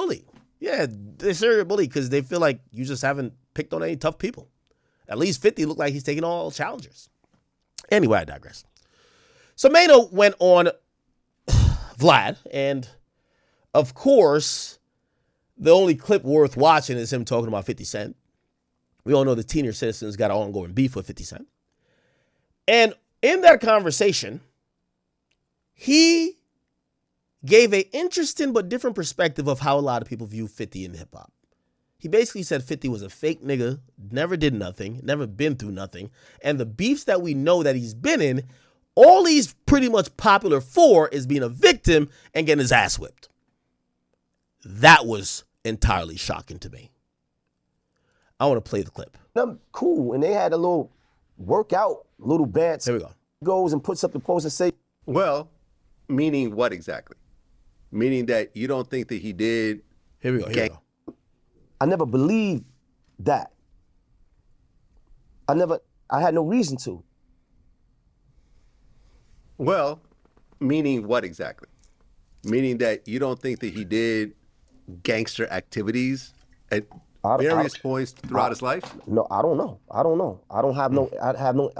bully. Yeah, they're serial bully because they feel like you just haven't picked on any tough people. At least 50 looked like he's taking all challengers. Anyway, I digress. So Mano went on Vlad, and of course, the only clip worth watching is him talking about 50 Cent. We all know the Senior Citizens got an ongoing beef with 50 Cent. And in that conversation, he gave an interesting but different perspective of how a lot of people view 50 in hip-hop. He basically said 50 was a fake nigga, never did nothing, never been through nothing, and the beefs that we know that he's been in, all he's pretty much popular for is being a victim and getting his ass whipped. That was entirely shocking to me. I want to play the clip. Cool, and they had a little workout, little bants. Here we go. Goes and puts up the post and say, well, meaning what exactly? Meaning that you don't think that he did. Here we go. Here we go. I never believed that. I had no reason to. Well, meaning what exactly? Meaning that you don't think that he did gangster activities at various points throughout his life? No, I don't know. I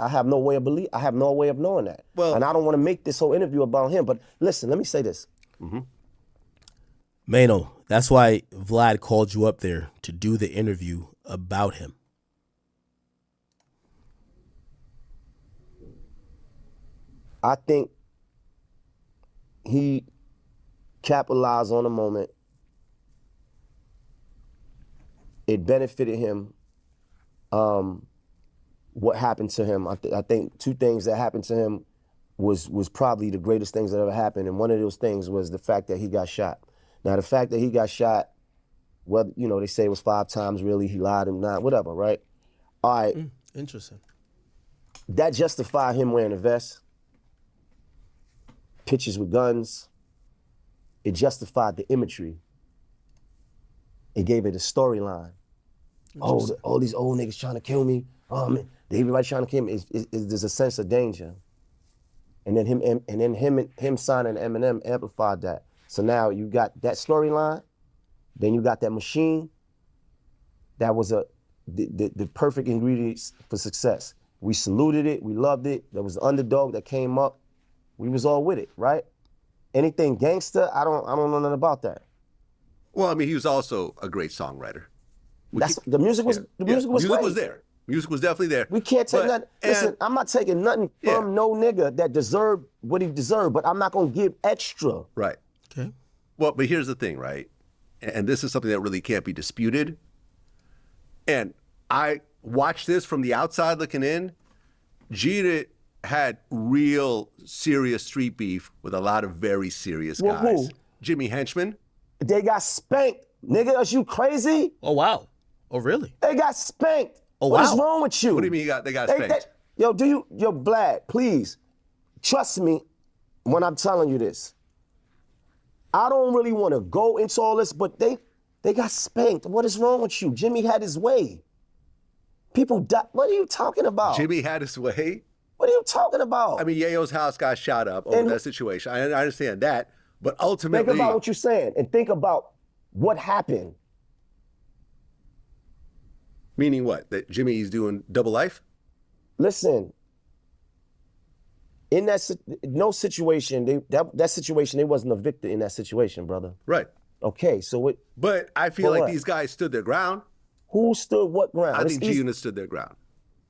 have no way of knowing that. Well, and I don't want to make this whole interview about him, but listen, let me say this. Mano, that's why Vlad called you up there to do the interview about him. I think he capitalized on a moment. It benefited him. What happened to him? I think two things that happened to him was probably the greatest things that ever happened. And one of those things was the fact that he got shot. Now, the fact that he got shot, well, you know, they say it was 5 times, really, he lied and not, whatever, right? All right. Interesting. That justified him wearing a vest, pictures with guns. It justified the imagery. It gave it a storyline. Oh, all these old niggas trying to kill me. Oh, man, everybody trying to kill me. There's a sense of danger. And then him signing Eminem amplified that. So now you got that storyline, then you got that machine. That was the perfect ingredients for success. We saluted it, we loved it. There was the underdog that came up. We was all with it, right? Anything gangster, I don't know nothing about that. Well, I mean, he was also a great songwriter. The music was there. Music was definitely there. We can't take nothing. Listen, I'm not taking nothing from no nigga that deserved what he deserved, but I'm not gonna give extra. Right. Okay. Well, but here's the thing, right? And this is something that really can't be disputed. And I watched this from the outside looking in. Jeter had real serious street beef with a lot of very serious guys. Who? Jimmy Henchman. They got spanked. Nigga, are you crazy? Oh, wow. Oh, really? They got spanked. Oh, What is wow. wrong with you? What do you mean they got spanked? Yo, Vlad, please, trust me when I'm telling you this. I don't really want to go into all this, but they got spanked. What is wrong with you? Jimmy had his way. People died. What are you talking about? Jimmy had his way? What are you talking about? I mean, Yayo's house got shot up over that situation. I understand that, but ultimately... Think about what you're saying and think about what happened. Meaning what? That Jimmy's doing double life? Listen, in that situation, that situation, they wasn't a victor in that situation, brother. Right. Okay, so what? But I feel like these guys stood their ground. Who stood what ground? I think G-Unit stood their ground.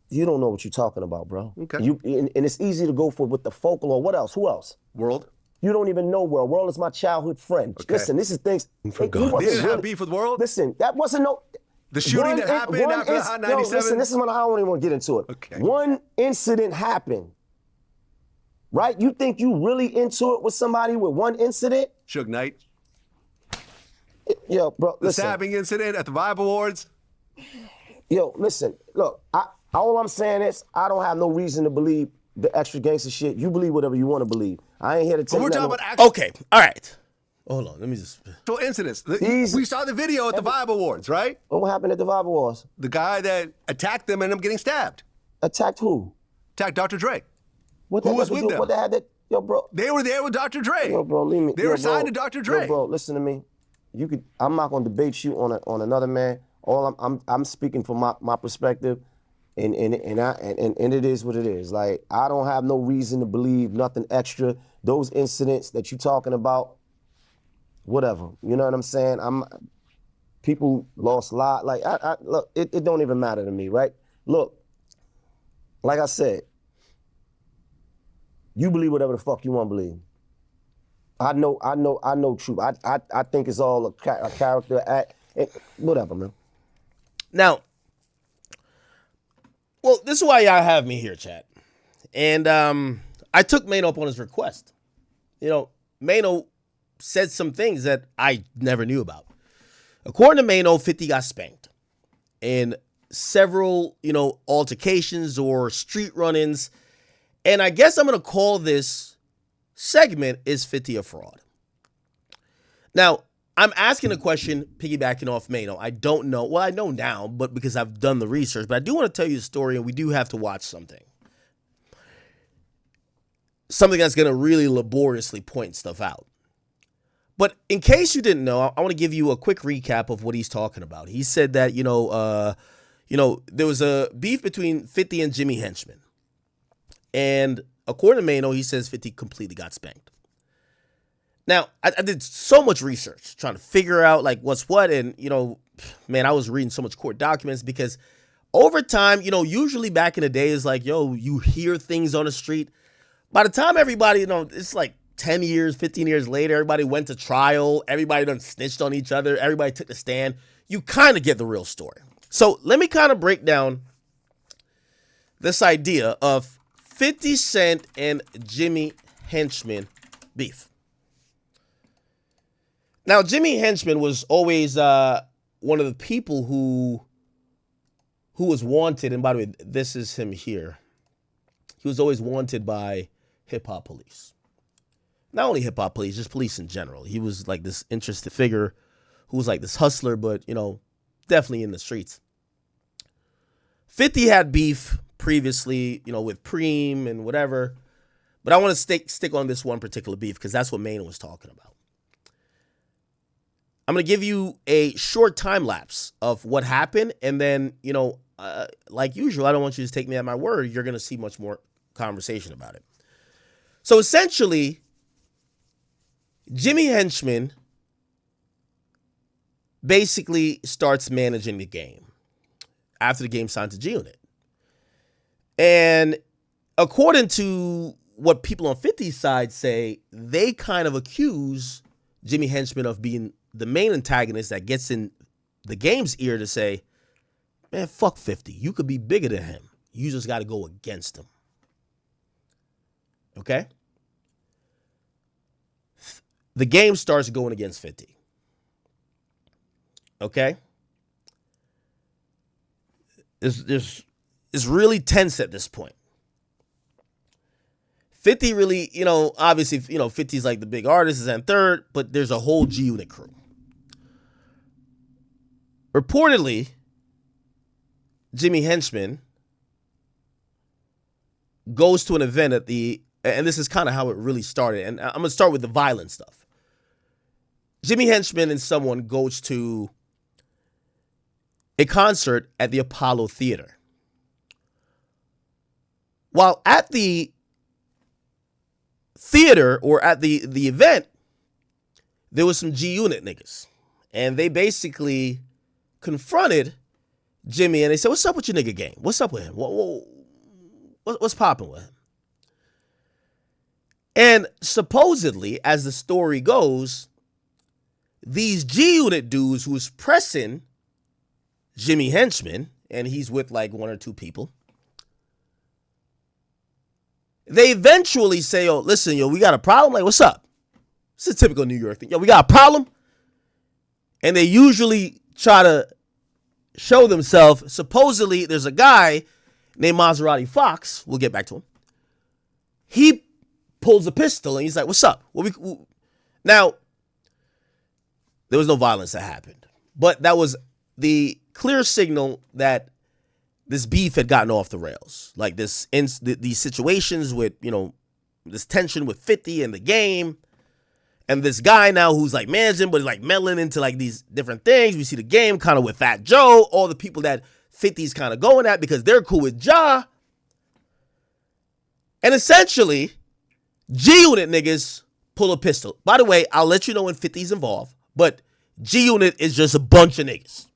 You don't know what you're talking about, bro. Okay. And it's easy to go for with the folklore. What else? Who else? World. You don't even know World. World is my childhood friend. Okay. Listen, this is things. They didn't have beef with World? Listen, that wasn't no. The shooting that happened after the Hot 97? Listen, this is when I don't even want to get into it. Okay. One incident happened, right? You think you really into it with somebody with one incident? Suge Knight. Yo, bro, The listen. stabbing incident at the Vibe Awards. Yo, listen, look, all I'm saying is I don't have no reason to believe the extra gangster shit. You believe whatever you want to believe. I ain't here to tell you. But we're talking about actual Okay, all right. Hold on, let me just... incidents. We saw the video at the Vibe Awards, right? What happened at the Vibe Awards? The guy that attacked them ended up getting stabbed. Attacked who? Attacked Dr. Dre. What Who was with them? What they had that? Yo, bro. They were there with Dr. Dre. Yo, bro, leave me. They were signed to Dr. Dre. Yo, bro, listen to me. I'm not gonna debate you on another man. All I'm speaking from my perspective, and it is what it is. Like, I don't have no reason to believe nothing extra. Those incidents that you talking about, whatever. You know what I'm saying? People lost a lot. Like, look, it don't even matter to me, right? Look, like I said, you believe whatever the fuck you want to believe. I know truth. I think it's all a character act, whatever, man. Now, well, this is why y'all have me here, chat. And I took Mano up on his request. You know, Mano said some things that I never knew about. According to Mano, 50 got spanked in several, altercations or street run-ins. And I guess I'm going to call this segment, Is 50 a fraud? Now, I'm asking a question piggybacking off Mano. I don't know. Well, I know now, but because I've done the research. But I do want to tell you the story, and we do have to watch something. Something that's going to really laboriously point stuff out. But in case you didn't know, I want to give you a quick recap of what he's talking about. He said that, there was a beef between 50 and Jimmy Henchman. And according to Mano, he says 50 completely got spanked. Now, I did so much research trying to figure out like what's what. And, I was reading so much court documents because over time, usually back in the day is like, you hear things on the street. By the time everybody, it's like 10 years, 15 years later, everybody went to trial. Everybody done snitched on each other. Everybody took the stand. You kind of get the real story. So let me kind of break down this idea of 50 Cent and Jimmy Henchman beef. Now, Jimmy Henchman was always one of the people who was wanted. And by the way, this is him here. He was always wanted by hip-hop police. Not only hip-hop police, just police in general. He was like this interesting figure who was like this hustler, but, definitely in the streets. 50 had beef previously, with Preem and whatever. But I want to stick on this one particular beef because that's what Mano was talking about. I'm going to give you a short time lapse of what happened. And then, like usual, I don't want you to take me at my word. You're going to see much more conversation about it. So essentially, Jimmy Henchman basically starts managing the game after the game signed to G-Unit. And according to what people on 50's side say, they kind of accuse Jimmy Henchman of being the main antagonist that gets in the game's ear to say, man, fuck 50. You could be bigger than him. You just got to go against him. Okay? The game starts going against 50. Okay? It's really tense at this point. 50 really, obviously, 50's like the big artist is in third, but there's a whole G-Unit crew. Reportedly, Jimmy Henchman goes to an event and this is kind of how it really started, and I'm going to start with the violent stuff. Jimmy Henchman and someone goes to a concert at the Apollo Theater. While at the theater or at the event, there was some G-Unit niggas. And they basically confronted Jimmy and they said, what's up with your nigga game? What's up with him? What's popping with him? And supposedly, as the story goes, these G-Unit dudes who was pressing Jimmy Henchman, and he's with like one or two people, they eventually say, listen, we got a problem. Like, what's up? It's a typical New York thing. We got a problem. And they usually try to show themselves. Supposedly, there's a guy named Maserati Fox. We'll get back to him. He pulls a pistol and he's like, what's up? Now, there was no violence that happened. But that was the clear signal that this beef had gotten off the rails. Like these situations with, this tension with 50 and the game. And this guy now who's like managing, but is like meddling into like these different things. We see the game kind of with Fat Joe, all the people that 50's kind of going at because they're cool with Ja. And essentially, G-Unit niggas pull a pistol. By the way, I'll let you know when 50's involved, but G-Unit is just a bunch of niggas.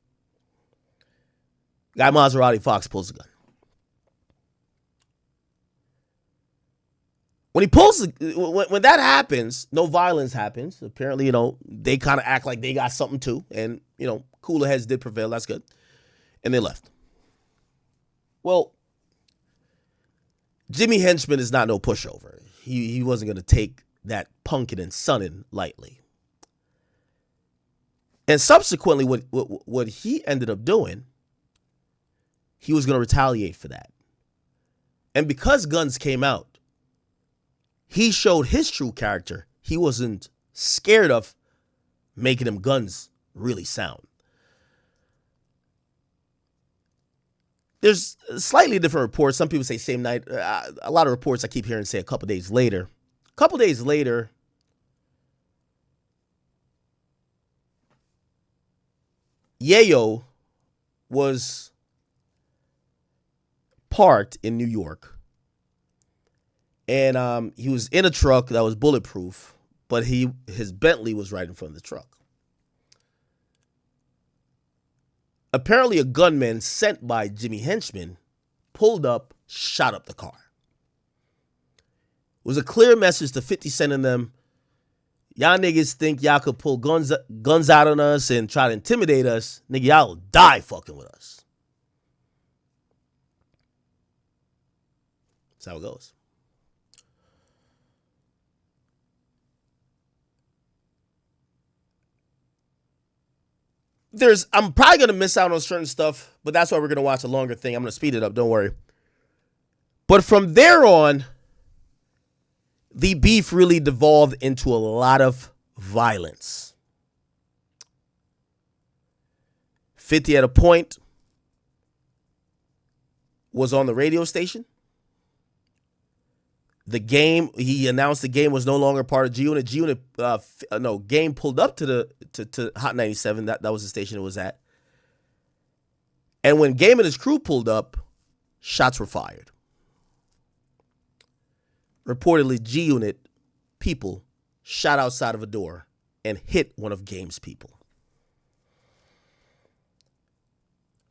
Guy Maserati Fox pulls the gun. When he pulls, when that happens, no violence happens. Apparently, they kind of act like they got something too. And, cooler heads did prevail. That's good. And they left. Well, Jimmy Henchman is not no pushover. He wasn't going to take that punkin' and sunnin' lightly. And subsequently, what he ended up doing, he was going to retaliate for that. And because guns came out, he showed his true character. He wasn't scared of making them guns really sound. There's slightly different reports. Some people say same night. A lot of reports I keep hearing say a couple days later. A couple days later, Yayo was parked in New York. And he was in a truck that was bulletproof, but his Bentley was right in front of the truck. Apparently, a gunman sent by Jimmy Henchman pulled up, shot up the car. It was a clear message to 50 Cent and them. Y'all niggas think y'all could pull guns out on us and try to intimidate us. Nigga, y'all will die fucking with us. That's how it goes. I'm probably going to miss out on certain stuff, but that's why we're going to watch a longer thing. I'm going to speed it up. Don't worry. But from there on, the beef really devolved into a lot of violence. 50 at a point was on the radio station. The game, he announced the game was no longer part of G-Unit. G-Unit, game pulled up to Hot 97. That was the station it was at. And when Game and his crew pulled up, shots were fired. Reportedly, G-Unit people shot outside of a door and hit one of Game's people.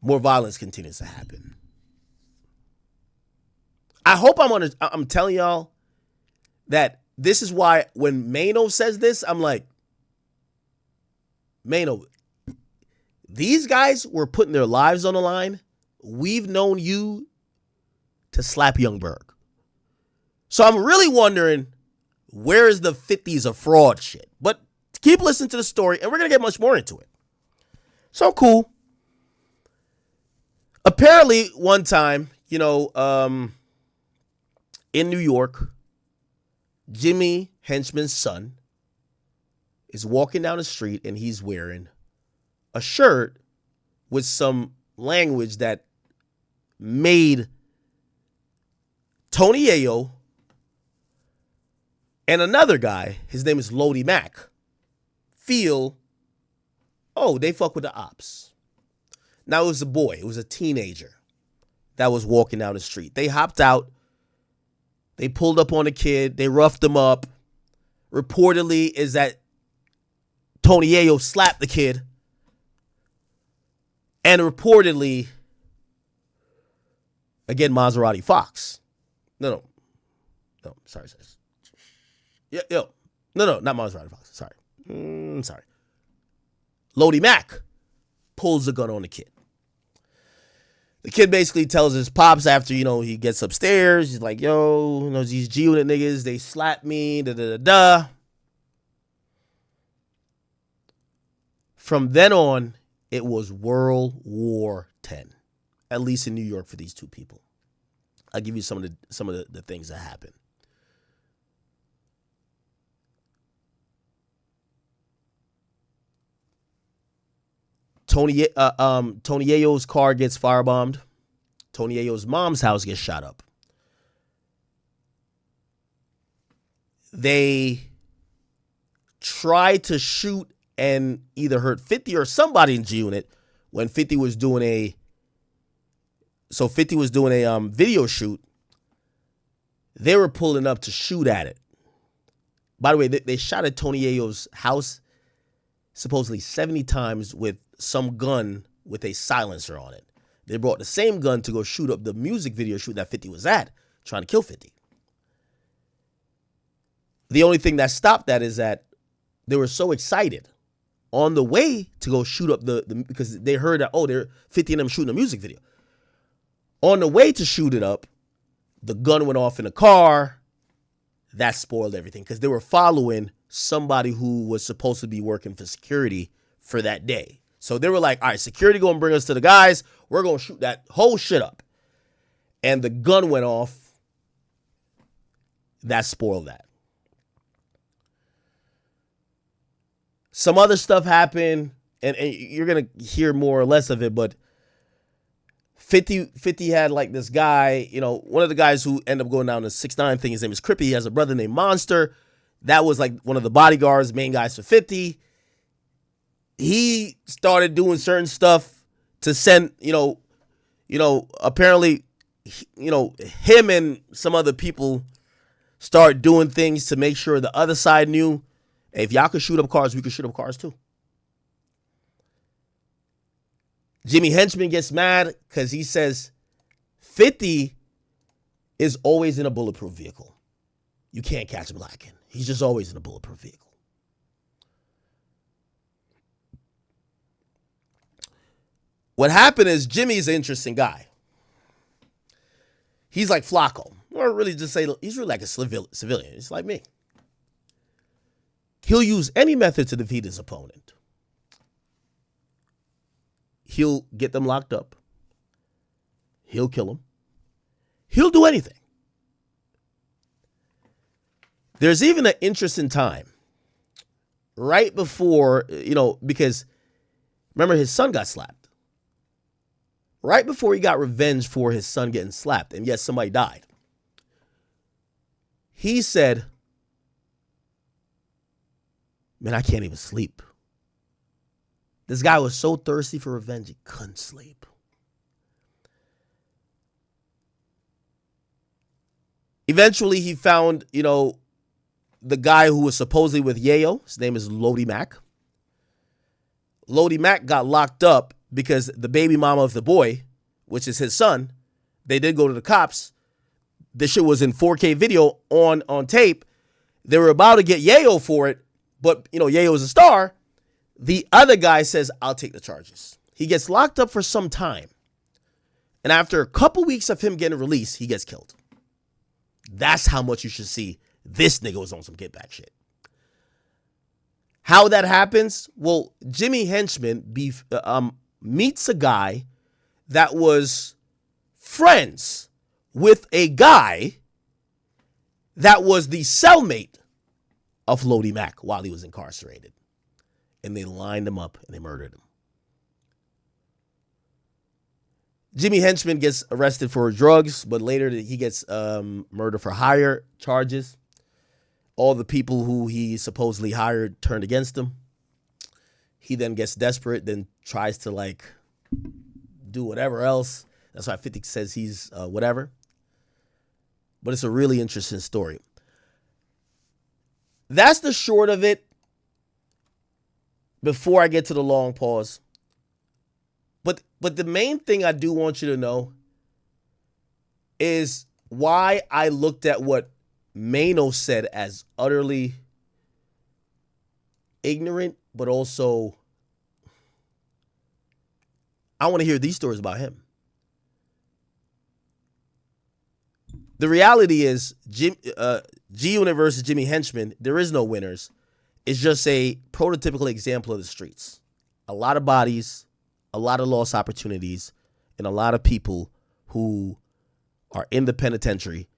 More violence continues to happen. I hope I'm telling y'all that this is why when Mano says this, I'm like, Mano, these guys were putting their lives on the line. We've known you to slap Youngberg. So I'm really wondering, where is the 50s of fraud shit? But keep listening to the story, and we're going to get much more into it. So cool. Apparently, one time, in New York, Jimmy Henchman's son is walking down the street and he's wearing a shirt with some language that made Tony Yayo and another guy, his name is Lodi Mack, feel, they fuck with the ops. Now it was a boy, it was a teenager that was walking down the street. They hopped out. They pulled up on a kid. They roughed him up. Reportedly is that Tony Yayo slapped the kid. And reportedly, again, Maserati Fox. No, sorry. No, not Maserati Fox. Sorry. Lodi Mack pulls the gun on the kid. The kid basically tells his pops after, he gets upstairs. He's like, these G-Unit niggas, they slapped me, da-da-da-da. From then on, it was World War X, at least in New York for these two people. I'll give you some of the things that happened. Tony Yayo's car gets firebombed. Tony Yayo's mom's house gets shot up. They tried to shoot and either hurt 50 or somebody in G Unit when 50 was doing a video shoot. They were pulling up to shoot at it. By the way, they shot at Tony Yayo's house supposedly 70 times with some gun with a silencer on it. They brought the same gun to go shoot up the music video shoot that 50 was at, trying to kill 50. The only thing that stopped that is that they were so excited on the way to go shoot up because they heard that, they're 50 of them shooting a music video. On the way to shoot it up, the gun went off in the car. That spoiled everything because they were following somebody who was supposed to be working for security for that day. So they were like, all right, security going to bring us to the guys. We're going to shoot that whole shit up. And the gun went off. That spoiled that. Some other stuff happened, and you're going to hear more or less of it, but 50 had like this guy, one of the guys who ended up going down the 6ix9ine thing, his name is Crippy. He has a brother named Monster. That was like one of the bodyguards, main guys for 50. He started doing certain stuff to send, apparently, him and some other people start doing things to make sure the other side knew, hey, if y'all could shoot up cars, we could shoot up cars too. Jimmy Henchman gets mad because he says 50 is always in a bulletproof vehicle. You can't catch him lacking. He's just always in a bulletproof vehicle. What happened is Jimmy's an interesting guy. He's like Flacco. Or really just say he's really like a civilian. He's like me. He'll use any method to defeat his opponent. He'll get them locked up. He'll kill them. He'll do anything. There's even an interesting time right before, because remember his son got slapped. Right before he got revenge for his son getting slapped, and yes, somebody died. He said, man, I can't even sleep. This guy was so thirsty for revenge, he couldn't sleep. Eventually, he found, the guy who was supposedly with Yayo. His name is Lodi Mac. Lodi Mac got locked up because the baby mama of the boy, which is his son, they did go to the cops. This shit was in 4K video on tape. They were about to get Yayo for it, but, Yayo is a star. The other guy says, I'll take the charges. He gets locked up for some time. And after a couple weeks of him getting released, he gets killed. That's how much you should see this nigga was on some get back shit. How that happens? Well, Jimmy Henchman meets a guy that was friends with a guy that was the cellmate of Lodi Mac while he was incarcerated. And they lined him up and they murdered him. Jimmy Henchman gets arrested for drugs, but later he gets murder for hire charges. All the people who he supposedly hired turned against him. He then gets desperate, then tries to do whatever else. That's why 50 says he's whatever. But it's a really interesting story. That's the short of it. Before I get to the long pause. But the main thing I do want you to know is why I looked at what Mano said as utterly ignorant, but also I want to hear these stories about him. The reality is G Unit versus Jimmy Henchman, there is no winners. It's just a prototypical example of the streets. A lot of bodies, a lot of lost opportunities, and a lot of people who are in the penitentiary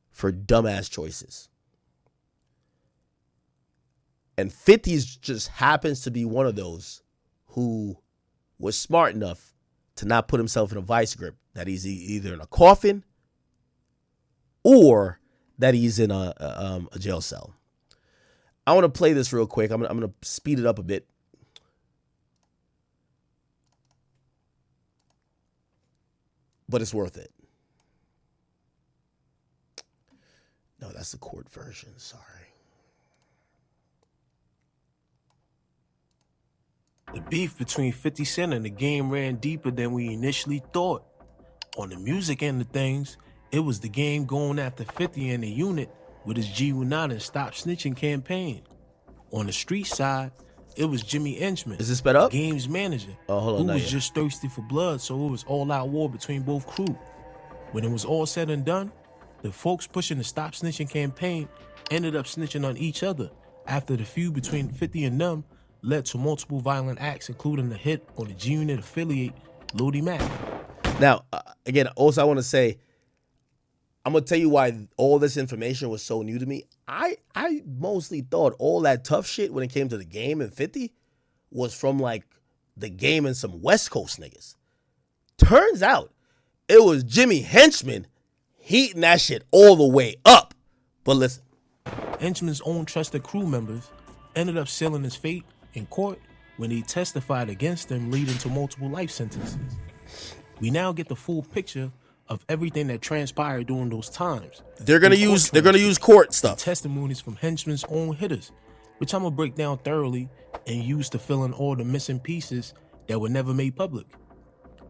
for dumbass choices. And 50s just happens to be one of those who was smart enough to not put himself in a vice grip that he's either in a coffin or that he's in a jail cell. I want to play this real quick. I'm gonna speed it up a bit. But it's worth it. No, that's the court version. Sorry. The beef between 50 Cent and the game ran deeper than we initially thought. On the music end of things, it was the game going after 50 and the unit with his G Unit and Stop Snitching campaign. On the street side, it was Jimmy Henchman, Is this sped up? the game's manager, Oh, hold on, who not was yet. just thirsty for blood, so it was all-out war between both crew. When it was all said and done, the folks pushing the Stop Snitching campaign ended up snitching on each other after the feud between 50 and them led to multiple violent acts, including the hit on the G-Unit affiliate, Lodi Mac. Now, again, also I want to say, I'm going to tell you why all this information was so new to me. I mostly thought all that tough shit when it came to the game and 50 was from like the game and some West Coast niggas. Turns out it was Jimmy Henchman heating that shit all the way up. But listen. Henchman's own trusted crew members ended up sealing his fate in court when he testified against him, leading to multiple life sentences. We now get the full picture of everything that transpired during those times. They're gonna use court stuff. Testimonies from Henchman's own hitters, which I'm gonna break down thoroughly and use to fill in all the missing pieces that were never made public.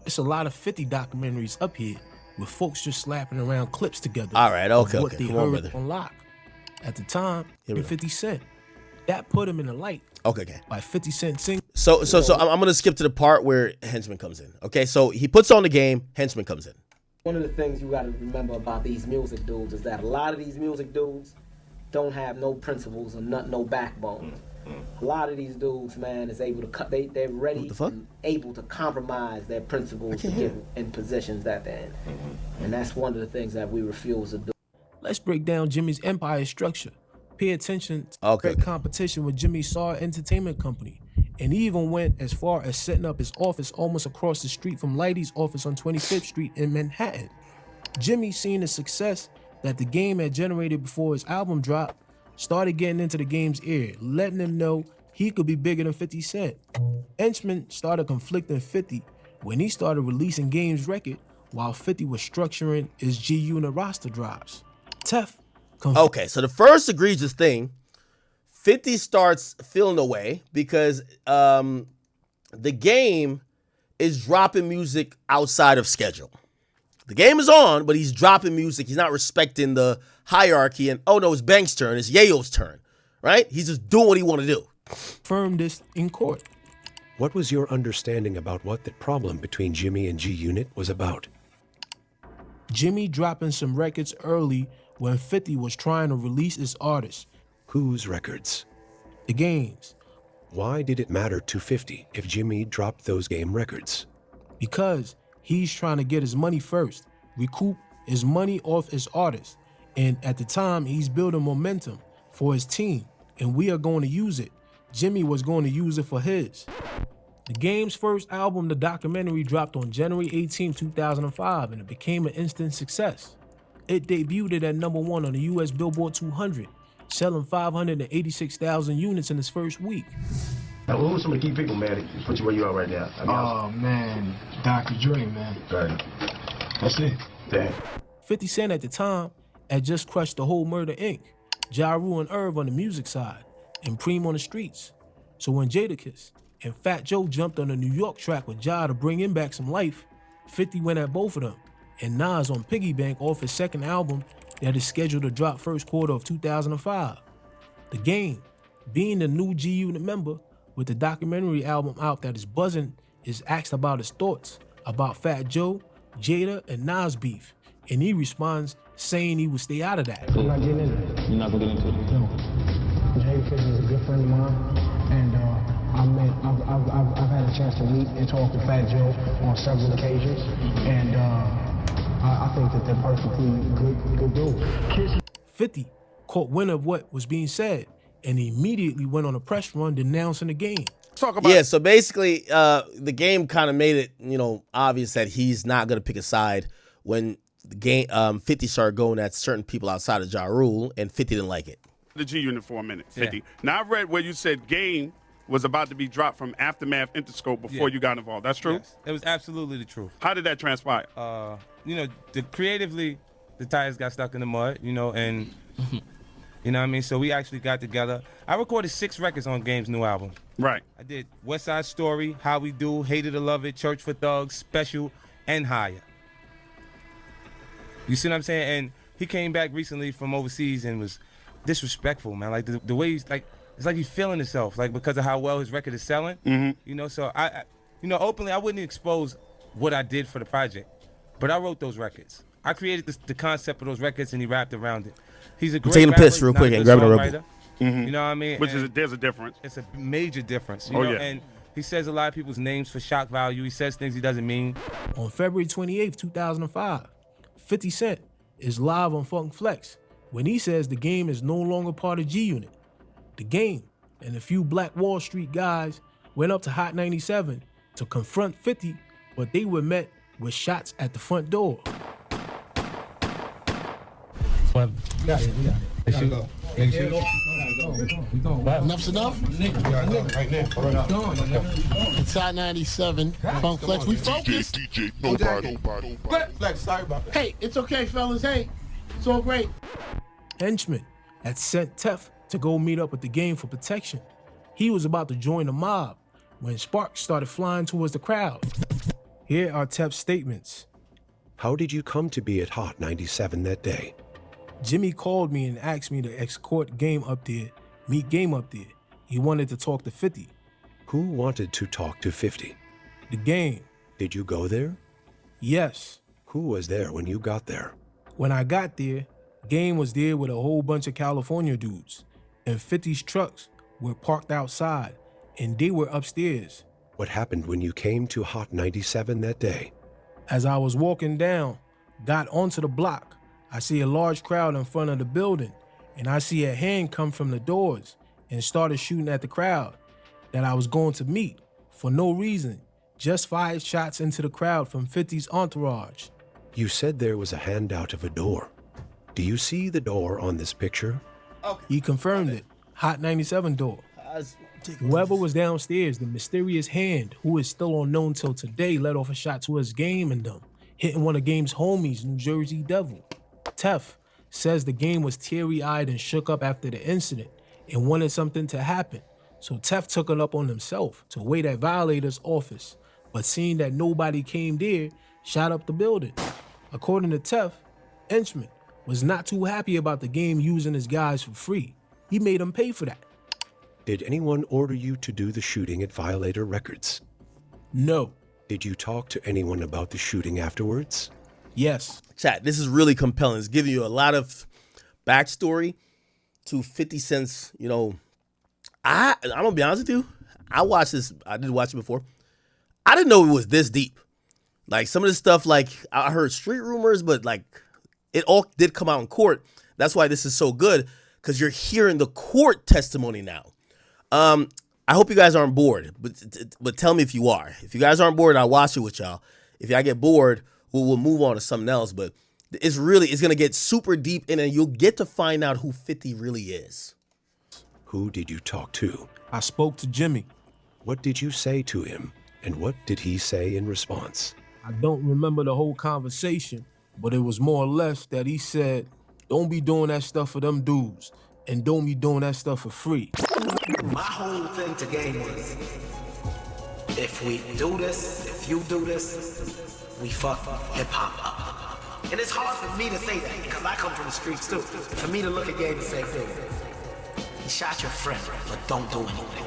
It's a lot of 50 documentaries up here with folks just slapping around clips together. All right, okay, of what okay. they Come on, heard brother. on lock. At the time, Here we in go. 50 Cent, that put him in the light Okay. by 50 Cent sing. So I'm gonna skip to the part where Henchman comes in. Okay, so he puts on the game, Henchman comes in. One of the things you got to remember about these music dudes is that a lot of these music dudes don't have no principles or no backbone. A lot of these dudes, man, is able to cut. They're ready What the fuck? and able to compromise their principles to can't hear. get in positions that they're in, and that's one of the things that we refuse to do. Let's break down Jimmy's empire structure. Pay attention to Okay. direct competition with Jimmy Saw Entertainment Company. And he even went as far as setting up his office almost across the street from Lighty's office on 25th Street in Manhattan. Jimmy, seeing the success that the game had generated before his album dropped, started getting into the game's ear, letting him know he could be bigger than 50 Cent. Henchman started conflicting 50 when he started releasing Game's record while 50 was structuring his G-Unit roster drops. Tef Okay, so the first egregious thing, 50 starts feeling away because the game is dropping music outside of schedule. The game is on, but he's dropping music. He's not respecting the hierarchy. And, oh, no, it's Bank's turn. It's Yayo's turn, right? He's just doing what he want to do. confirmed this in court. What was your understanding about what the problem between Jimmy and G-Unit was about? Jimmy dropping some records early when 50 was trying to release his artist, Whose records? the games, Why did it matter to 50 if Jimmy dropped those game records? because he's trying to get his money first, recoup his money off his artist. And at the time, he's building momentum for his team, and we are going to use it. Jimmy was going to use it for his. The game's first album, the documentary, dropped on January 18, 2005, and it became an instant success. It debuted at #1 on the US Billboard 200, selling 586,000 units in its first week. Now, who are some of the key people, man, that put you where you are right now? I mean, Oh man, Dr. Dre, man. right. That's it. Damn. 50 Cent at the time had just crushed the whole Murder Inc., Ja Rule and Irv on the music side, and Preem on the streets. So when Jadakiss and Fat Joe jumped on the New York track with Ja to bring him back some life, 50 went at both of them, and Nas on Piggy Bank off his second album that is scheduled to drop first quarter of 2005. The Game, being the new G-Unit member with the documentary album out that is buzzing, is asked about his thoughts about Fat Joe, Jada, and Nas beef, and he responds saying he would stay out of that. I'm not getting into it. You're not gonna get into it. No. Jadakiss is a good friend of mine, and I've had a chance to meet and talk to Fat Joe on several occasions, and I think that they're perfectly good dudes. 50 caught wind of what was being said and immediately went on a press run denouncing the game. Yeah, so basically, the game kind of made it, obvious that he's not going to pick a side when the game 50 started going at certain people outside of Ja Rule, and 50 didn't like it. the G Unit for a minute, 50. Now I read where you said Game was about to be dropped from Aftermath Interscope before you got involved. That's true? Yes, it was absolutely the truth. How did that transpire? You know, creatively, the tires got stuck in the mud, you know, and, you know what I mean? So we actually got together. I recorded 6 records on Game's new album. Right. I did West Side Story, How We Do, Hated to Love It, Church for Thugs, Special, and Higher. You see what I'm saying? And he came back recently from overseas and was disrespectful, man. Like the way he's like, it's like he's feeling himself, like because of how well his record is selling. You know, so I you know, openly I wouldn't expose what I did for the project, but I wrote those records. I created the concept of those records and he rapped around it. He's a great taking a rapper, piss real quick and grabbing a Red Bull. You know what I mean? Which is there's a difference. It's a major difference. You know? And he says a lot of people's names for shock value. He says things he doesn't mean. On February 28th, 2005, 50 Cent is live on Funk Flex when he says the Game is no longer part of G Unit. The Game and a few Black Wall Street guys went up to Hot 97 to confront 50, but they were met with shots at the front door. Enough's enough? Right now. It's Hot 97, Funk Flex. We focus. DJ, nobody. Flex, sorry about that. Hey, it's okay, fellas. Hey, it's all great. Henchman had sent Tef to go meet up with the Game for protection. He was about to join the mob when sparks started flying towards the crowd. Here are Tef's statements. How did you come to be at Hot 97 that day? Jimmy called me and asked me to escort Game up there, meet Game up there. He wanted to talk to 50. Who wanted to talk to 50? The Game. Did you go there? Yes. Who was there when you got there? When I got there, Game was there with a whole bunch of California dudes, and 50's trucks were parked outside, and they were upstairs. What happened when you came to Hot 97 that day? As I was walking down, got onto the block, I see a large crowd in front of the building, and I see a hand come from the doors and started shooting at the crowd that I was going to meet for no reason, just fired shots into the crowd from 50's entourage. You said there was a hand out of a door. Do you see the door on this picture? Okay. He confirmed it. Hot 97 door. Whoever was downstairs, the mysterious hand, who is still unknown till today, let off a shot towards Game and them, hitting one of Game's homies, New Jersey Devil. Tef says the Game was teary-eyed and shook up after the incident and wanted something to happen. So Tef took it up on himself to wait at Violator's office, but seeing that nobody came there, shot up the building. According to Tef, Henchman was not too happy about the Game using his guys for free. He made them pay for that. Did anyone order you to do the shooting at Violator Records? No. Did you talk to anyone about the shooting afterwards? Yes. Chat, this is really compelling. It's giving you a lot of backstory to 50 Cent's, you know, I'm gonna be honest with you. I watched this, I did watch it before. I didn't know it was this deep. Like some of this stuff, like I heard street rumors, but like it all did come out in court. That's why this is so good, because you're hearing the court testimony now. I hope you guys aren't bored, but tell me if you are. If you guys aren't bored, I'll watch it with y'all. If y'all get bored, we'll move on to something else. But it's gonna get super deep, and then you'll get to find out who 50 really is. Who did you talk to? I spoke to Jimmy. What did you say to him, and what did he say in response? I don't remember the whole conversation, but it was more or less that he said, don't be doing that stuff for them dudes, and don't be doing that stuff for free. My whole thing to Game was, if we do this, if you do this, we fuck hip-hop up. And it's hard for me to say that, because I come from the streets too. For me to look at Game and say, you shot your friend, but don't do anything.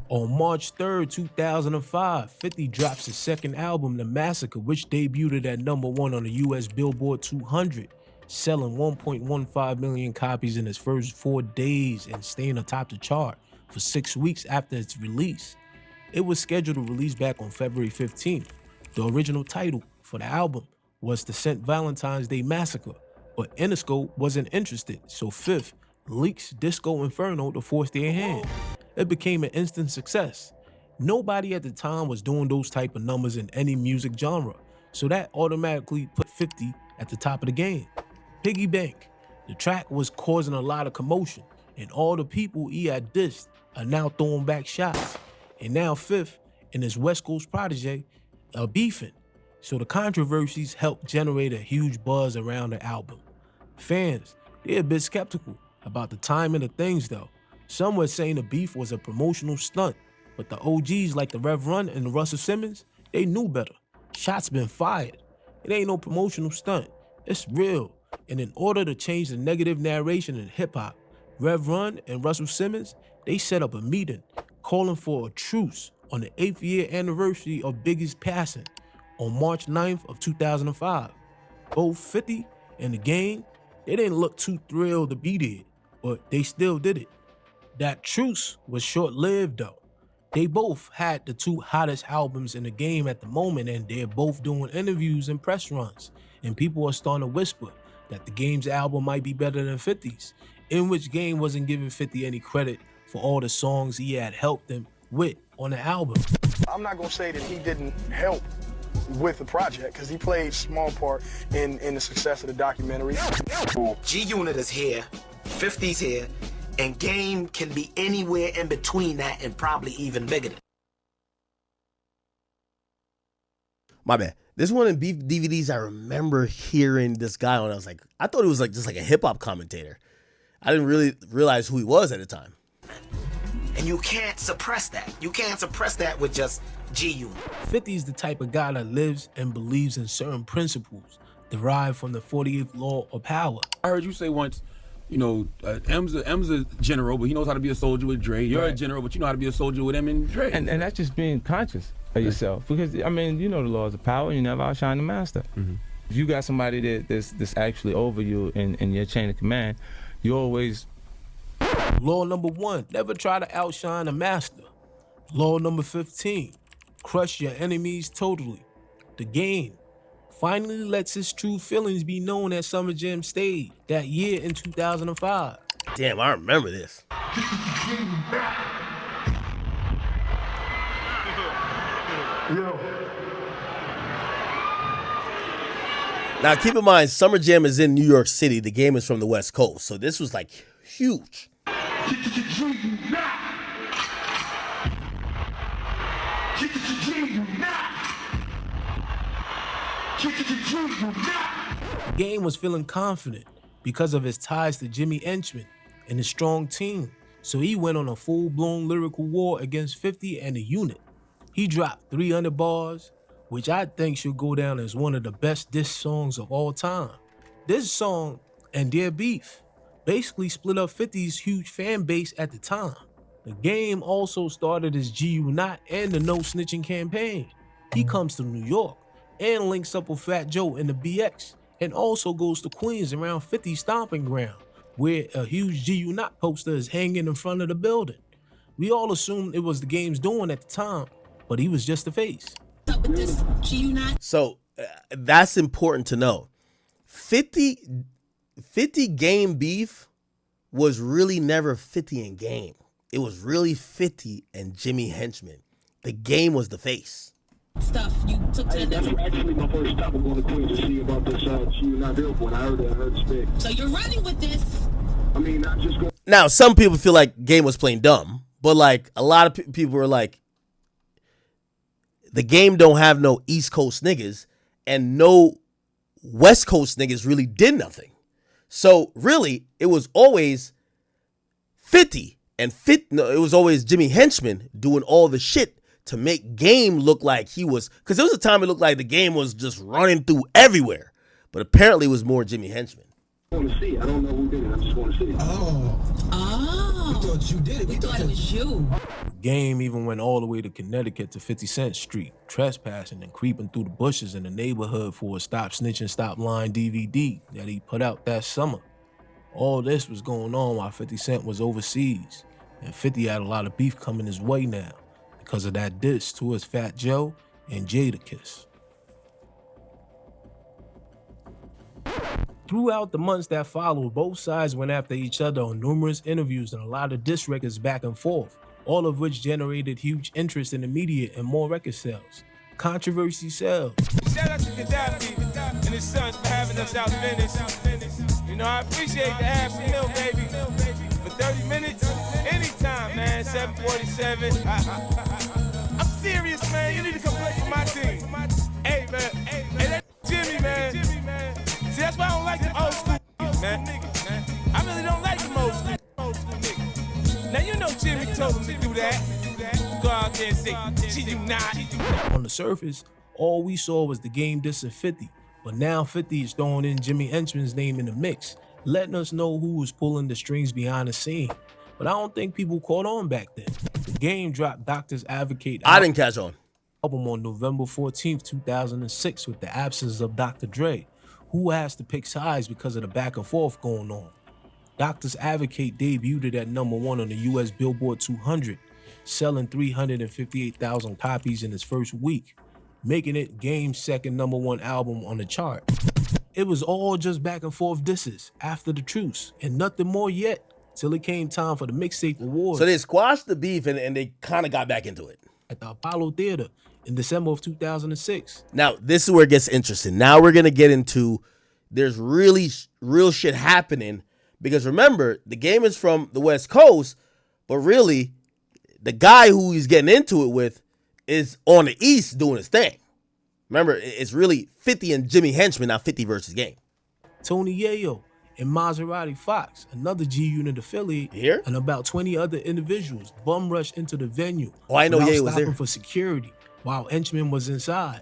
On March 3rd, 2005, 50 drops his second album, The Massacre, which debuted at #1 on the US Billboard 200, selling 1.15 million copies in its first 4 days and staying atop the chart for 6 weeks after its release. It was scheduled to release back on February 15th. The original title for the album was the St. Valentine's Day Massacre, but Interscope wasn't interested, so Fifth leaks Disco Inferno to force their hand. It became an instant success. Nobody at the time was doing those type of numbers in any music genre, so that automatically put 50 at the top of the game. Piggy Bank. The track was causing a lot of commotion, and all the people he had dissed are now throwing back shots. And now Fifth and his West Coast protege are beefing. So the controversies helped generate a huge buzz around the album. Fans, they're a bit skeptical about the timing of things though. Some were saying the beef was a promotional stunt, but the OGs like the Rev Run and the Russell Simmons, they knew better. Shots been fired. It ain't no promotional stunt. It's real. And in order to change the negative narration in hip-hop, Rev Run and Russell Simmons, they set up a meeting calling for a truce on the 8th year anniversary of Biggie's passing on March 9th of 2005. Both 50 and the Game, they didn't look too thrilled to be there, but they still did it. That truce was short-lived though. They both had the two hottest albums in the game at the moment, and they're both doing interviews and press runs. And people are starting to whisper that the Game's album might be better than 50's, in which Game wasn't giving 50 any credit for all the songs he had helped them with on the album. I'm not gonna say that he didn't help with the project, because he played a small part in the success of the documentary. G-Unit is here, 50's here, and Game can be anywhere in between that and probably even bigger. My bad. This one in Beef DVDs, I remember hearing this guy on. I thought he was just like a hip hop commentator. I didn't really realize who he was at the time. And you can't suppress that. You can't suppress that with just G-Unit. 50's the type of guy that lives and believes in certain principles derived from the 48th law of power. I heard you say once, M's a general, but he knows how to be a soldier with Dre. You're a general, but you know how to be a soldier with M and Dre. And that's just being conscious of yourself. Because, the laws of power, you never outshine the master. Mm-hmm. If you got somebody that's actually over you in your chain of command, you always... Law number 1, never try to outshine a master. Law number 15, crush your enemies totally. The Game finally lets his true feelings be known at Summer Jam stage that year in 2005. Damn, I remember this. Now, keep in mind, Summer Jam is in New York City. The Game is from the West Coast. So this was huge. Game was feeling confident because of his ties to Jimmy Henchman and his strong team. So he went on a full-blown lyrical war against 50 and the unit. He dropped 300 bars, which I think should go down as one of the best diss songs of all time. This song and their beef basically split up 50's huge fan base at the time. The Game also started his G-Unit and the No Snitching campaign. He comes to New York and links up with Fat Joe in the BX, and also goes to Queens around 50's stomping ground, where a huge G-Unit poster is hanging in front of the building. We all assumed it was the Game's doing at the time, but he was just the face. So that's important to know. 50 Game beef was really never 50 and Game. It was really 50 and Jimmy Henchman. The Game was the face. Stuff you took to the That's actually my first stop. I'm going to Queens to see about this G-Unit billboard. I heard speak. So you're running with this? I mean, not just going. Now, some people feel like Game was playing dumb, but a lot of people were like, the Game don't have no East Coast niggas, and no West Coast niggas really did nothing. So really, it was always 50 and it was always Jimmy Henchman doing all the shit to make Game look like he was, because there was a time it looked like the Game was just running through everywhere, but apparently it was more Jimmy Henchman. I want to see it. I don't know who did it. I just want to see it. Oh. We thought you did it. We thought it was you. Game even went all the way to Connecticut to 50th Street, trespassing and creeping through the bushes in the neighborhood for a Stop Snitching, Stop Lying DVD that he put out that summer. All this was going on while 50 Cent was overseas, and 50 had a lot of beef coming his way now because of that diss towards Fat Joe and Jadakiss. Throughout the months that followed, both sides went after each other on numerous interviews and a lot of diss records back and forth, all of which generated huge interest in the media and more record sales. Controversy sells. Shout out to Gaddafi and his sons for having us out Venice. I appreciate the half a mil, baby. for 30 minutes? Anytime, man. 747. I'm serious, man. You need to come play for my team. Hey, man. Hey, that Jimmy, man. See, that's why I don't like the old school niggas, man. I really don't like them old school niggas. Now, you know Jimmy told him to do that. Go out there and say, she do not. On the surface, all we saw was the game dissing 50. But now 50 is throwing in Jimmy Henchman's name in the mix, letting us know who was pulling the strings behind the scene. But I don't think people caught on back then. The game dropped Doctors Advocate I didn't catch on. Album on November 14th, 2006 with the absence of Dr. Dre, who has to pick sides because of the back and forth going on. Doctors Advocate debuted at #1 on the US Billboard 200, selling 358,000 copies in its first week, making it Game's second #1 album on the chart. It was all just back and forth disses after the truce, and nothing more yet, till it came time for the mixtape awards. So they squashed the beef and they kind of got back into it. At the Apollo Theater in December of 2006. Now, this is where it gets interesting. Now we're going to get into, there's really real shit happening, because remember, the Game is from the West Coast, but really, the guy who he's getting into it with is on the East doing his thing. Remember, it's really 50 and Jimmy Henchman, not 50 versus Game. Tony Yayo and Maserati Fox, another G-Unit affiliate, here, and about 20 other individuals bum rushed into the venue. Oh, I know without Yayo was stopping there. for security while Henchman was inside.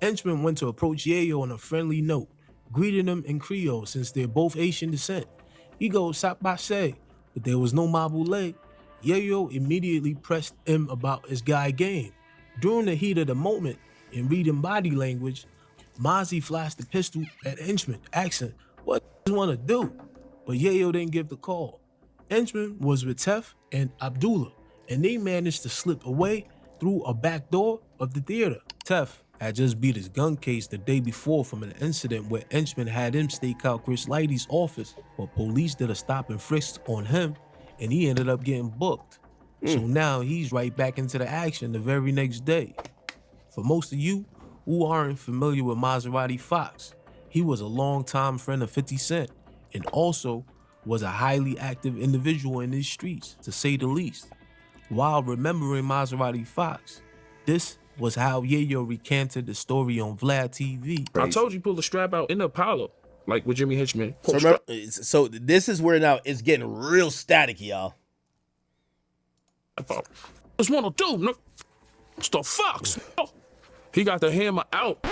Henchman went to approach Yayo on a friendly note, greeting him in Creole since they're both Asian descent. He goes, "Sapase," but there was no mabule. Yayo immediately pressed him about his guy Game. During the heat of the moment, in reading body language, Mozzie flashed the pistol at Henchman, asking, "What does he want to do?" But Yayo didn't give the call. Henchman was with Tef and Abdullah, and they managed to slip away through a back door of the theater. Tef had just beat his gun case the day before from an incident where Henchman had him stake out Chris Lighty's office, but police did a stop and frisk on him, and he ended up getting booked. So now he's right back into the action the very next day. For most of you who aren't familiar with Maserati Fox, he was a longtime friend of 50 Cent and also was a highly active individual in these streets, to say the least. While remembering Maserati Fox, this was how Yayo recanted the story on Vlad TV. I told you pull the strap out in the Apollo, like with Jimmy Henchman. So, remember, so this is where now it's getting real static, y'all. It's 102, no. It's the Fox. Oh, he got the hammer out.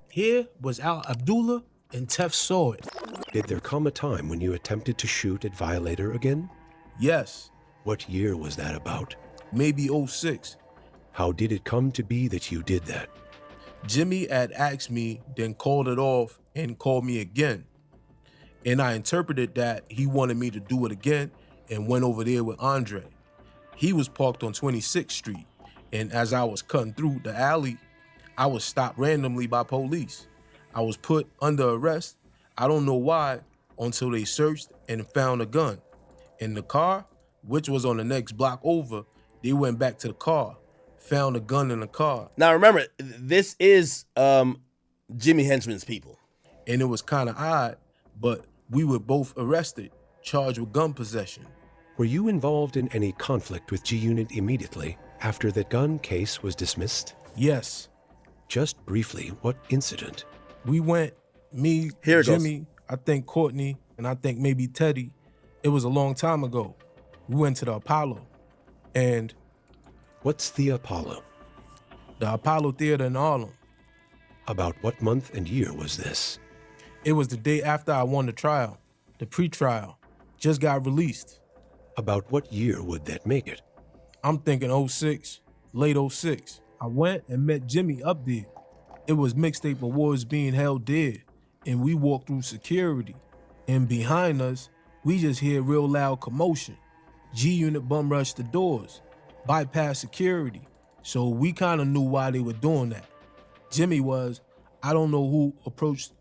Here was Al Abdullah, and Tef saw it. Did there come a time when you attempted to shoot at Violator again? Yes. What year was that about? Maybe 06. How did it come to be that you did that? Jimmy had asked me, then called it off and called me again. And I interpreted that he wanted me to do it again and went over there with Andre. He was parked on 26th Street, and as I was cutting through the alley, I was stopped randomly by police. I was put under arrest, I don't know why, until they searched and found a gun. In the car, which was on the next block over, they went back to the car, found a gun in the car. Now remember, this is Jimmy Henchman's people. And it was kind of odd, but we were both arrested, charged with gun possession. Were you involved in any conflict with G-Unit immediately after that gun case was dismissed? Yes. Just briefly, what incident? We went, me, Here it Jimmy, goes. I think Courtney, and I think maybe Teddy. It was a long time ago. We went to the Apollo, and... What's the Apollo? The Apollo Theater in Harlem. About what month and year was this? It was the day after I won the trial, the pre-trial. Just got released. About what year would that make it? I'm thinking 06, late 06. I went and met Jimmy up there. It was Mixtape Awards being held there, and we walked through security. And behind us, we just hear real loud commotion. G-Unit bum rushed the doors, bypassed security. So we kind of knew why they were doing that. Jimmy was, I don't know who approached.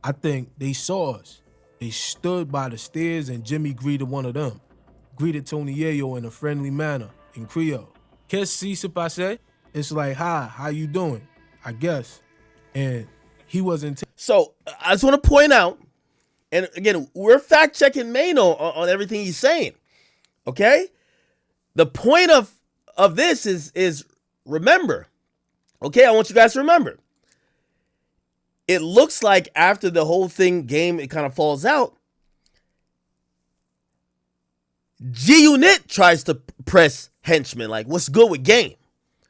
I think they saw us. They stood by the stairs and Jimmy greeted one of them. Greeted Tony Yayo in a friendly manner in Creole. Qu'est-ce se passe? It's like, hi, how you doing? I guess. And he wasn't. So I just want to point out, and again, we're fact checking Mano on everything he's saying. Okay? The point of this is remember. Okay, I want you guys to remember. It looks like after the whole game, it kind of falls out. G-Unit tries to press Henchman, like, what's good with Game?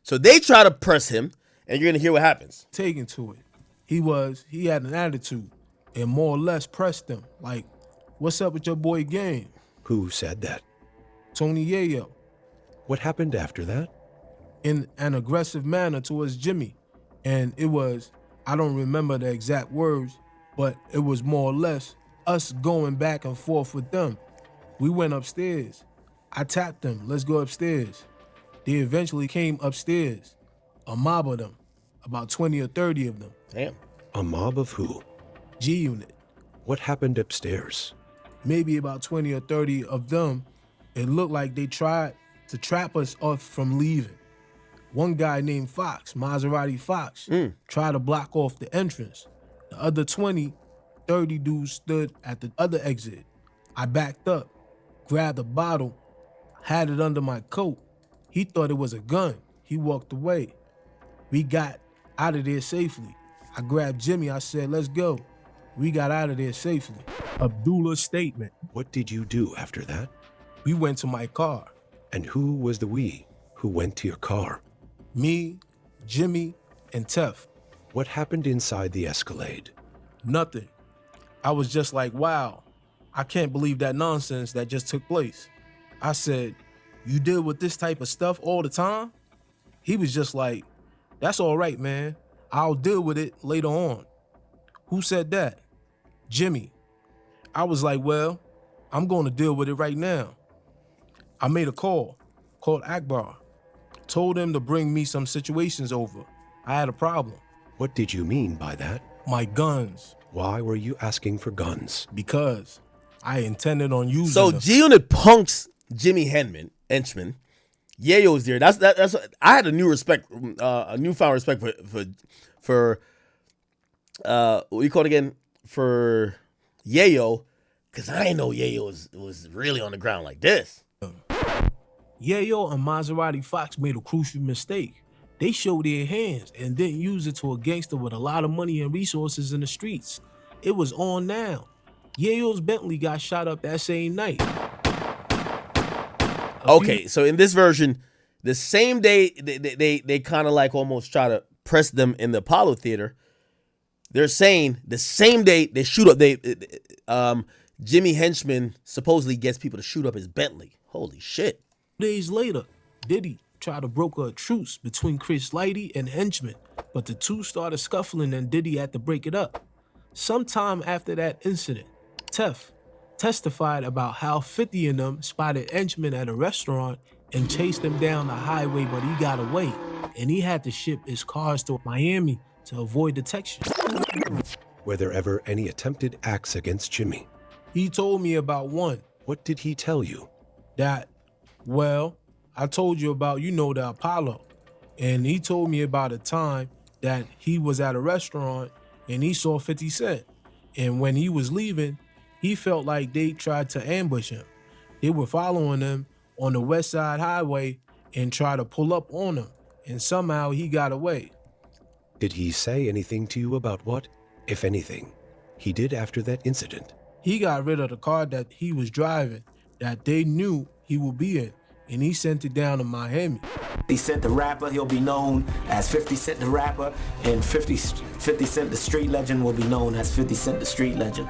So they try to press him, and you're going to hear what happens. Taken to it. He had an attitude and more or less pressed them. Like, what's up with your boy Game? Who said that? Tony Yayo. What happened after that? In an aggressive manner towards Jimmy. And it was, I don't remember the exact words, but it was more or less us going back and forth with them. We went upstairs. I tapped them, let's go upstairs. They eventually came upstairs. A mob of them, about 20 or 30 of them. Damn. A mob of who? G-Unit. What happened upstairs? Maybe about 20 or 30 of them. It looked like they tried to trap us off from leaving. One guy named Fox, Maserati Fox, tried to block off the entrance. The other 20, 30 dudes stood at the other exit. I backed up, grabbed a bottle, had it under my coat. He thought it was a gun. He walked away. We got out of there safely. I grabbed Jimmy. I said, let's go. We got out of there safely. Abdullah's statement. What did you do after that? We went to my car. And who was the we who went to your car? Me, Jimmy, and Tef. What happened inside the Escalade? Nothing. I was just like, wow, I can't believe that nonsense that just took place. I said, you deal with this type of stuff all the time? He was just like, that's all right, man. I'll deal with it later on. Who said that? Jimmy. I was like, well, I'm going to deal with it right now. I made a called Akbar. Told him to bring me some situations over. I had a problem. What did you mean by that? My guns. Why were you asking for guns? Because I intended on using So them. G-Unit punks Jimmy Henchman. Yayo's there. That's I had a newfound respect for what you call it again? For Yayo, because I didn't know Yayo was really on the ground like this. Yayo and Maserati Fox made a crucial mistake. They showed their hands and didn't use it to a gangster with a lot of money and resources in the streets. It was on now. Yayo's Bentley got shot up that same night. Okay, so in this version, the same day they kind of like almost try to press them in the Apollo Theater. They're saying the same day they shoot up. Jimmy Henchman supposedly gets people to shoot up his Bentley. Holy shit! Days later, Diddy tried to broker a truce between Chris Lighty and Henchman, but the two started scuffling and Diddy had to break it up. Sometime after that incident, Tef testified about how 50 of them spotted Henchman at a restaurant and chased him down the highway, but he got away, and he had to ship his cars to Miami to avoid detection. Were there ever any attempted acts against Jimmy? He told me about one. What did he tell you? That, well, I told you about, the Apollo. And he told me about a time that he was at a restaurant and he saw 50 Cent. And when he was leaving, he felt like they tried to ambush him. They were following him on the West Side Highway and tried to pull up on him. And somehow he got away. Did he say anything to you about what, if anything, he did after that incident? He got rid of the car that he was driving that they knew he would be in, and he sent it down to Miami. 50 Cent the rapper, he'll be known as 50 Cent the rapper, and 50 Cent the street legend will be known as 50 Cent the street legend.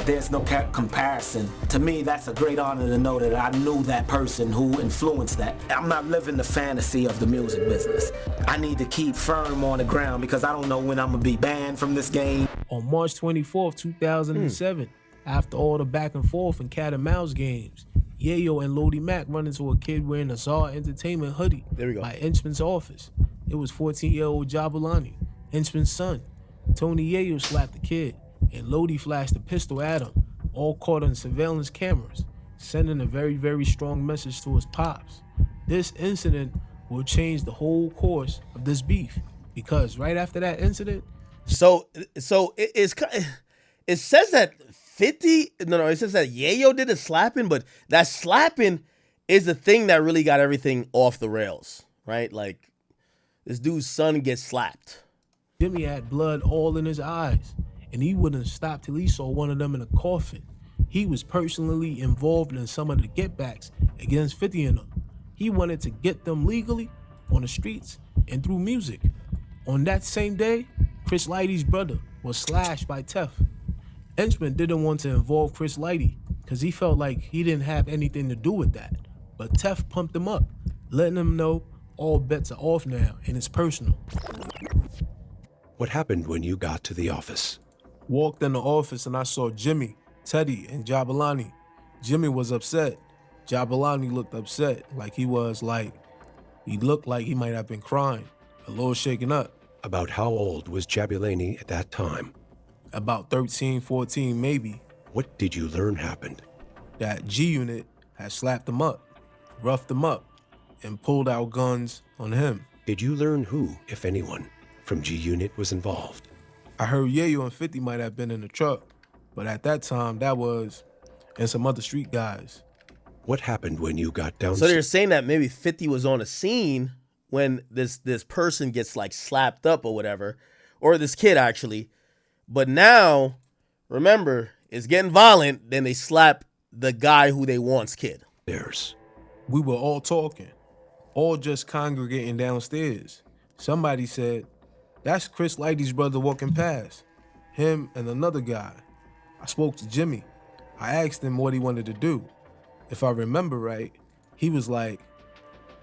There's no comparison. To me, that's a great honor to know that I knew that person who influenced that. I'm not living the fantasy of the music business. I need to keep firm on the ground because I don't know when I'm gonna be banned from this game. On March 24th, 2007, after all the back and forth and cat and mouse games, Yayo and Lodi Mac run into a kid wearing a Czar Entertainment hoodie by Henchman's office. It was 14-year-old Jabulani, Henchman's son. Tony Yayo slapped the kid, and Lodi flashed a pistol at him, all caught on surveillance cameras, sending a very, very strong message to his pops. This incident will change the whole course of this beef, because right after that incident... So it says that 50, it says that Yayo did a slapping, but that slapping is the thing that really got everything off the rails, right? Like, this dude's son gets slapped. Jimmy had blood all in his eyes, and he wouldn't stop till he saw one of them in a coffin. He was personally involved in some of the getbacks against 50 and them. He wanted to get them legally on the streets and through music. On that same day, Chris Lighty's brother was slashed by Tef. Henchman didn't want to involve Chris Lighty because he felt like he didn't have anything to do with that. But Tef pumped him up, letting him know all bets are off now and it's personal. What happened when you got to the office? Walked in the office and I saw Jimmy, Teddy, and Jabulani. Jimmy was upset. Jabulani looked upset, he looked like he might have been crying, a little shaken up. About how old was Jabulani at that time? About 13, 14 maybe. What did you learn happened? That G-Unit had slapped him up, roughed him up, and pulled out guns on him. Did you learn who, if anyone, from G-Unit was involved? I heard Yayo and 50 might have been in the truck, but at that time, that was, and some other street guys. What happened when you got down? So they're saying that maybe 50 was on a scene when this person gets slapped up or whatever, or this kid actually. But now, remember, it's getting violent. Then they slap the guy who they want's kid. We were all talking, all just congregating downstairs. Somebody said, "That's Chris Lighty's brother walking past. Him and another guy." I spoke to Jimmy. I asked him what he wanted to do. If I remember right, he was like,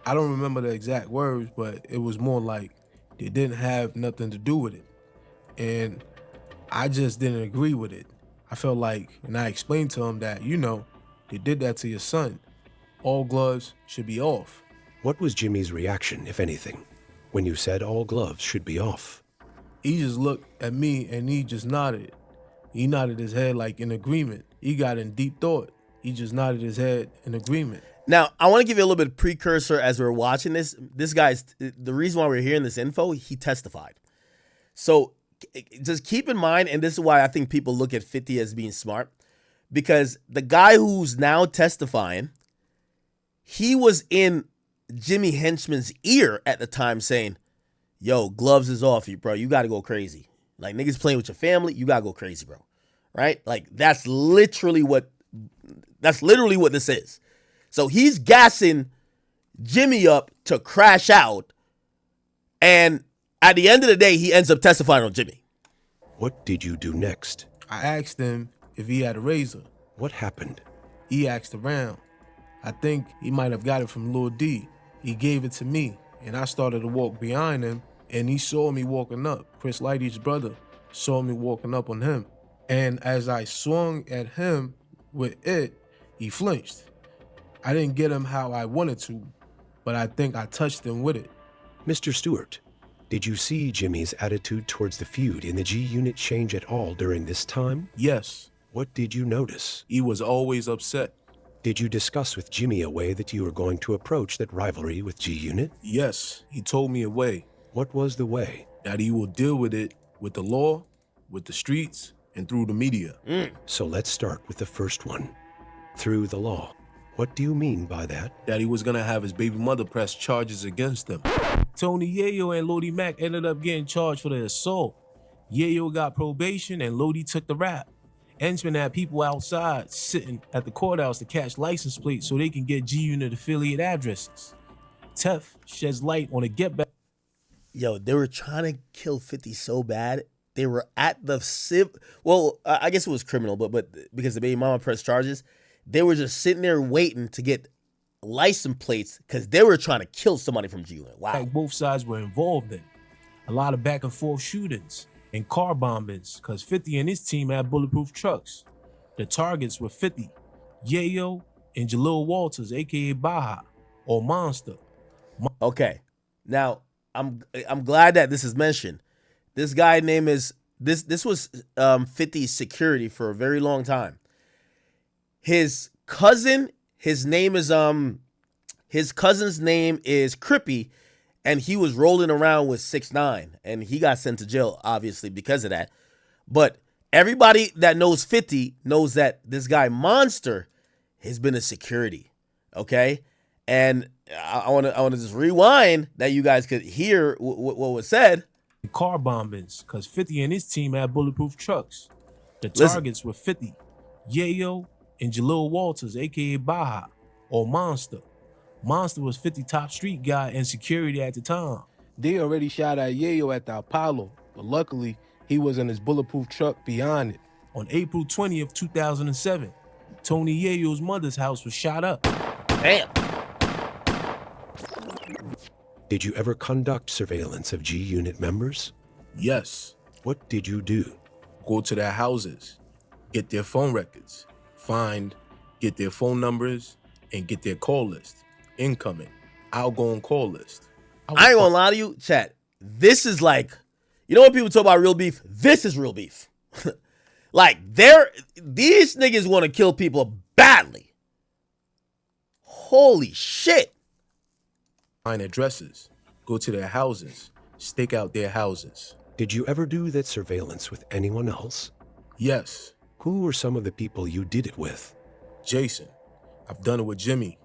I don't remember the exact words, but it was more like they didn't have nothing to do with it. And I just didn't agree with it. I felt like, and I explained to him that, they did that to your son. All gloves should be off. What was Jimmy's reaction, if anything, when you said all gloves should be off? He just looked at me and he just nodded. He nodded his head like in agreement. He got in deep thought. He just nodded his head in agreement. Now, I want to give you a little bit of precursor as we're watching this. This guy's, the reason why we're hearing this info, he testified. So just keep in mind, and this is why I think people look at 50 as being smart, because the guy who's now testifying, he was in Jimmy Henchman's ear at the time saying, yo, gloves is off you, bro. You got to go crazy. Like, niggas playing with your family, you got to go crazy, bro. Right? Like, that's literally what this is. So he's gassing Jimmy up to crash out, and at the end of the day, he ends up testifying on Jimmy. What did you do next? I asked him if he had a razor. What happened? He asked around. I think he might have got it from Lil D. He gave it to me, and I started to walk behind him, and he saw me walking up. Chris Lighty's brother saw me walking up on him. And as I swung at him with it, he flinched. I didn't get him how I wanted to, but I think I touched him with it. Mr. Stewart, did you see Jimmy's attitude towards the feud in the G-Unit change at all during this time? Yes. What did you notice? He was always upset. Did you discuss with Jimmy a way that you were going to approach that rivalry with G-Unit? Yes, he told me a way. What was the way? That he will deal with it with the law, with the streets, and through the media. So let's start with the first one. Through the law. What do you mean by that? That he was gonna have his baby mother press charges against him. Tony Yayo and Lodi Mac ended up getting charged for the assault. Yayo got probation and Lodi took the rap. Henchman had people outside sitting at the courthouse to catch license plates so they can get G-Unit affiliate addresses. Tef sheds light on a get back. Yo, they were trying to kill 50 so bad. They were at the I guess it was criminal, but because the baby mama pressed charges, they were just sitting there waiting to get license plates because they were trying to kill somebody from G-Unit. Wow. Like both sides were involved in. A lot of back and forth shootings and car bombings because 50 and his team had bulletproof trucks. The targets were 50, Yayo, and Jalil Walters, aka Baja, or Monster. Okay. Now, I'm glad that this is mentioned. This guy name is this was 50's security for a very long time. His cousin, his cousin's name is Crippy, and he was rolling around with 6ix9ine, and he got sent to jail, obviously, because of that. But everybody that knows 50 knows that this guy Monster has been a security, okay? And I want to just rewind that you guys could hear what was said. Car bombings, because 50 and his team had bulletproof trucks. The Listen. targets were 50, Yayo, and Jalil Walters, aka Baja, or Monster. Monster was 50 top street guy and security at the time. They already shot at Yayo at the Apollo, but luckily he was in his bulletproof truck beyond it. On April 20th, 2007, Tony Yayo's mother's house was shot up. Damn. Did you ever conduct surveillance of G Unit members? Yes. What did you do? Go to their houses, get their phone records, get their phone numbers, and get their call list. Incoming, outgoing call list. I ain't gonna lie to you, chat. This is like, you know when people talk about real beef? This is real beef. Like, these niggas want to kill people badly. Holy shit. Find addresses, go to their houses, stake out their houses. Did you ever do that surveillance with anyone else? Yes. Who were some of the people you did it with? Jason. I've done it with Jimmy,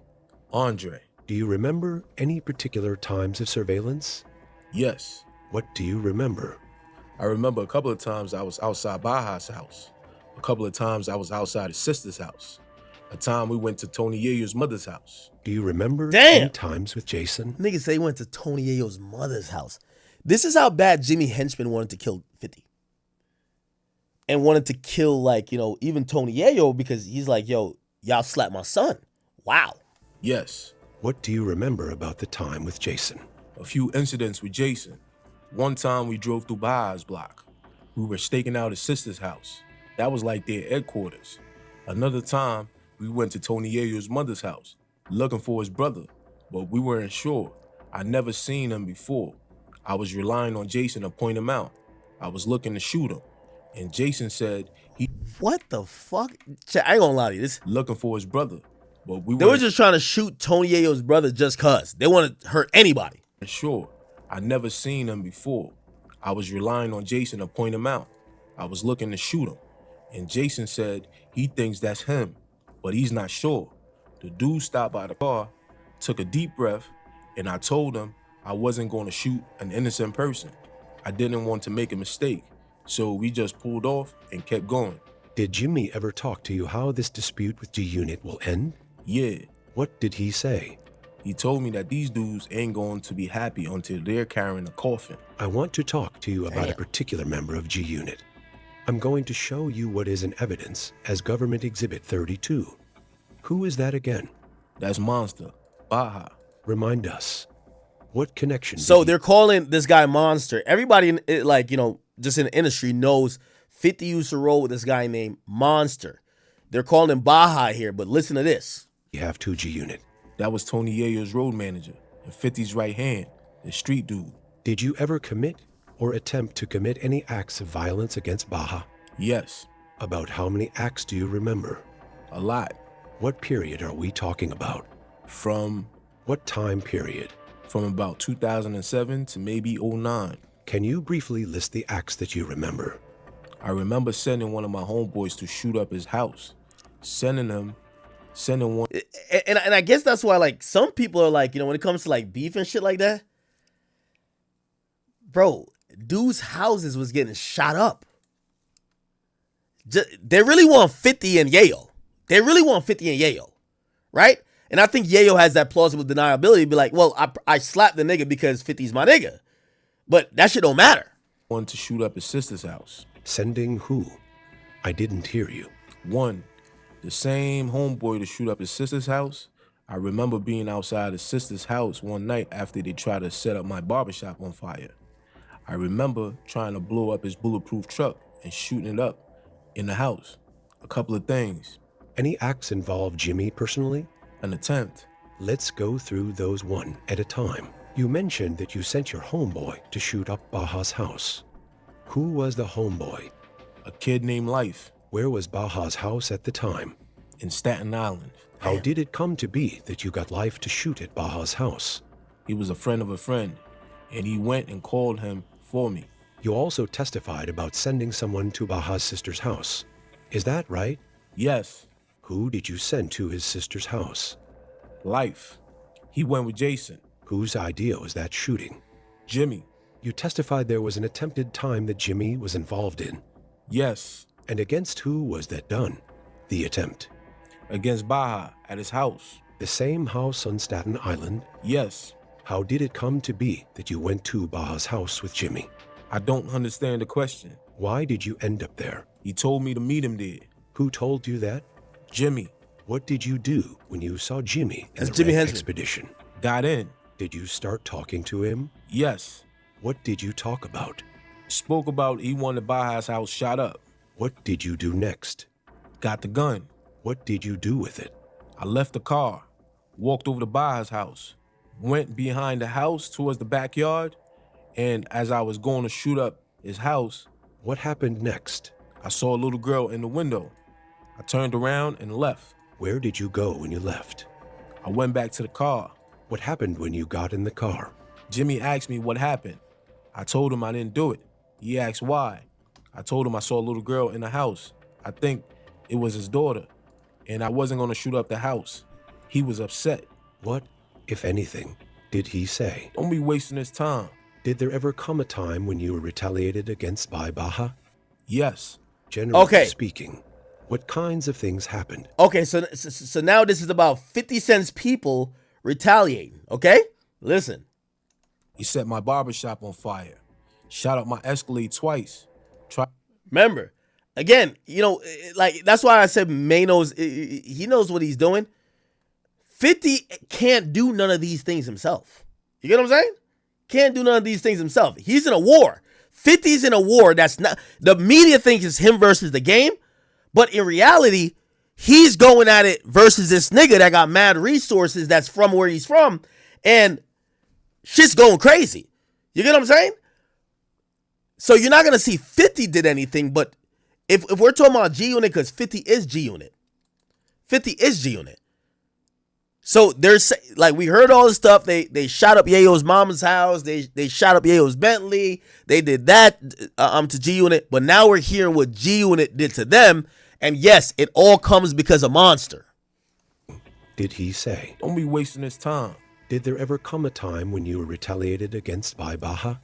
Andre. Do you remember any particular times of surveillance? Yes. What do you remember? I remember a couple of times I was outside Baja's house. A couple of times I was outside his sister's house. A time we went to Tony Yayo's mother's house. Do you remember Damn. any times with Jason? Niggas say he went to Tony Yayo's mother's house. This is how bad Jimmy Henchman wanted to kill 50. And wanted to kill, like, you know, even Tony Yayo, because he's like, yo, y'all slapped my son. Wow. Yes. What do you remember about the time with Jason? A few incidents with Jason. One time we drove through Baja's block. We were staking out his sister's house. That was like their headquarters. Another time, we went to Tony Yayo's mother's house, looking for his brother, but we weren't sure. I never seen him before. I was relying on Jason to point him out. I was looking to shoot him, and Jason said he... What the fuck? I ain't gonna lie to you. This looking for his brother, but they were just trying to shoot Tony Yayo's brother just cause. They want to hurt anybody. Sure, I never seen him before. I was relying on Jason to point him out. I was looking to shoot him, and Jason said he thinks that's him, but he's not sure. The dude stopped by the car, took a deep breath, and I told him I wasn't going to shoot an innocent person. I didn't want to make a mistake, so we just pulled off and kept going. Did Jimmy ever talk to you how this dispute with G Unit will end? Yeah. What did he say? He told me that these dudes ain't going to be happy until they're carrying a coffin. I want to talk to you about a particular member of G Unit. I'm going to show you what is in evidence as Government Exhibit 32. Who is that again? That's Monster, Baja. Remind us. What connection? So they're calling this guy Monster. Everybody, like, you know, just in the industry knows 50 used to roll with this guy named Monster. They're calling him Baja here, but listen to this. You have 2 G Unit. That was Tony Yayo's road manager and 50's right hand, the street dude. Did you ever commit or attempt to commit any acts of violence against Baja? Yes. About how many acts do you remember? A lot. What period are we talking about? From... What time period? From about 2007 to maybe 09. Can you briefly list the acts that you remember? I remember sending one of my homeboys to shoot up his house. Sending one. And I guess that's why, like, some people are like, you know, when it comes to like beef and shit like that, bro, dudes' houses was getting shot up. They really want 50 and Yayo. They really want 50 and Yayo, right? And I think Yayo has that plausible deniability to be like, well, I slapped the nigga because 50's my nigga. But that shit don't matter. One to shoot up his sister's house. Sending who? I didn't hear you. One, the same homeboy to shoot up his sister's house. I remember being outside his sister's house one night after they tried to set up my barbershop on fire. I remember trying to blow up his bulletproof truck and shooting it up in the house. A couple of things. Any acts involve Jimmy personally? An attempt. Let's go through those one at a time. You mentioned that you sent your homeboy to shoot up Baja's house. Who was the homeboy? A kid named Life. Where was Baja's house at the time? In Staten Island. How did it come to be that you got Life to shoot at Baja's house? He was a friend of a friend, and he went and called him for me. You also testified about sending someone to Baja's sister's house. Is that right? Yes. Who did you send to his sister's house? Life. He went with Jason. Whose idea was that shooting? Jimmy. You testified there was an attempted time that Jimmy was involved in. Yes. And against who was that done? The attempt. Against Baja at his house. The same house on Staten Island? Yes. How did it come to be that you went to Baja's house with Jimmy? I don't understand the question. Why did you end up there? He told me to meet him there. Who told you that? Jimmy. What did you do when you saw Jimmy in That's the Jimmy Red Henchman. expedition? Got in. Did you start talking to him? Yes. What did you talk about? Spoke about he wanted Baja's house shot up. What did you do next? Got the gun. What did you do with it? I left the car, walked over to Baja's house, went behind the house towards the backyard, and as I was going to shoot up his house... What happened next? I saw a little girl in the window. I turned around and left. Where did you go when you left? I went back to the car. What happened when you got in the car? Jimmy asked me what happened. I told him I didn't do it. He asked why. I told him I saw a little girl in the house. I think it was his daughter, and I wasn't going to shoot up the house. He was upset. What, if anything, did he say? Don't be wasting his time. Did there ever come a time when you were retaliated against by Baja? Yes. Generally speaking, what kinds of things happened? Okay, so now this is about 50 Cent's people retaliating, okay? Listen. He set my barbershop on fire. Shot up my Escalade twice. Remember, again, you know, like, that's why I said May knows, he knows what he's doing. 50 can't do none of these things himself. You get what I'm saying? Can't do none of these things himself. He's in a war. 50's in a war that's not, the media thinks it's him versus the game, but in reality, he's going at it versus this nigga that got mad resources that's from where he's from, and shit's going crazy. You get what I'm saying? So you're not going to see 50 did anything, but if we're talking about G-Unit, because 50 is G-Unit. 50 is G-Unit. So there's, like, we heard all this stuff. They shot up Yayo's mama's house. They shot up Yayo's Bentley. They did that to G-Unit. But now we're hearing what G-Unit did to them. And yes, it all comes because of Monster. Did he say? Don't be wasting his time. Did there ever come a time when you were retaliated against by Baja?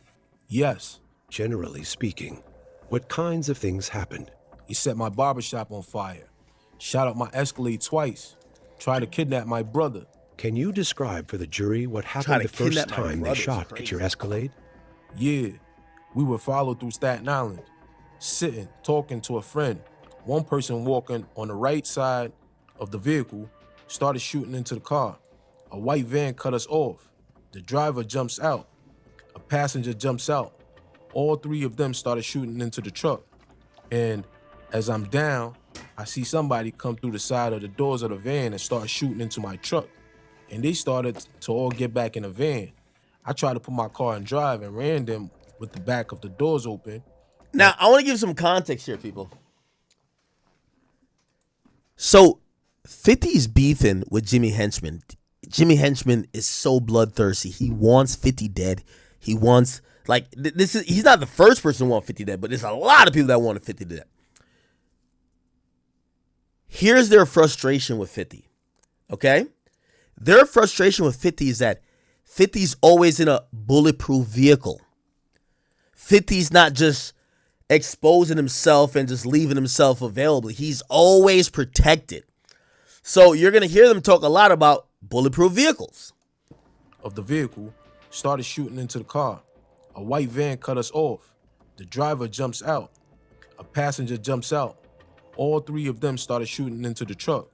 Yes. Generally speaking, what kinds of things happened? He set my barbershop on fire. Shot up my Escalade twice. Tried to kidnap my brother. Can you describe for the jury what happened the first time they shot at your Escalade? Yeah. We were followed through Staten Island, sitting, talking to a friend. One person walking on the right side of the vehicle started shooting into the car. A white van cut us off. The driver jumps out. A passenger jumps out. All three of them started shooting into the truck. And as I'm down, I see somebody come through the side of the doors of the van and start shooting into my truck. And they started to all get back in the van. I tried to put my car in drive and ran them with the back of the doors open. Now, I want to give some context here, people. So, 50's beefing with Jimmy Henchman. Jimmy Henchman is so bloodthirsty. He wants 50 dead. He wants, like, he's not the first person who wants 50 dead, but there's a lot of people that want 50 dead. Here's their frustration with 50, okay? Their frustration with 50 is that 50's always in a bulletproof vehicle. 50's not just exposing himself and just leaving himself available. He's always protected. So you're going to hear them talk a lot about bulletproof vehicles. Of the vehicle, started shooting into the car. A white van cut us off. The driver jumps out. A passenger jumps out. All three of them started shooting into the truck.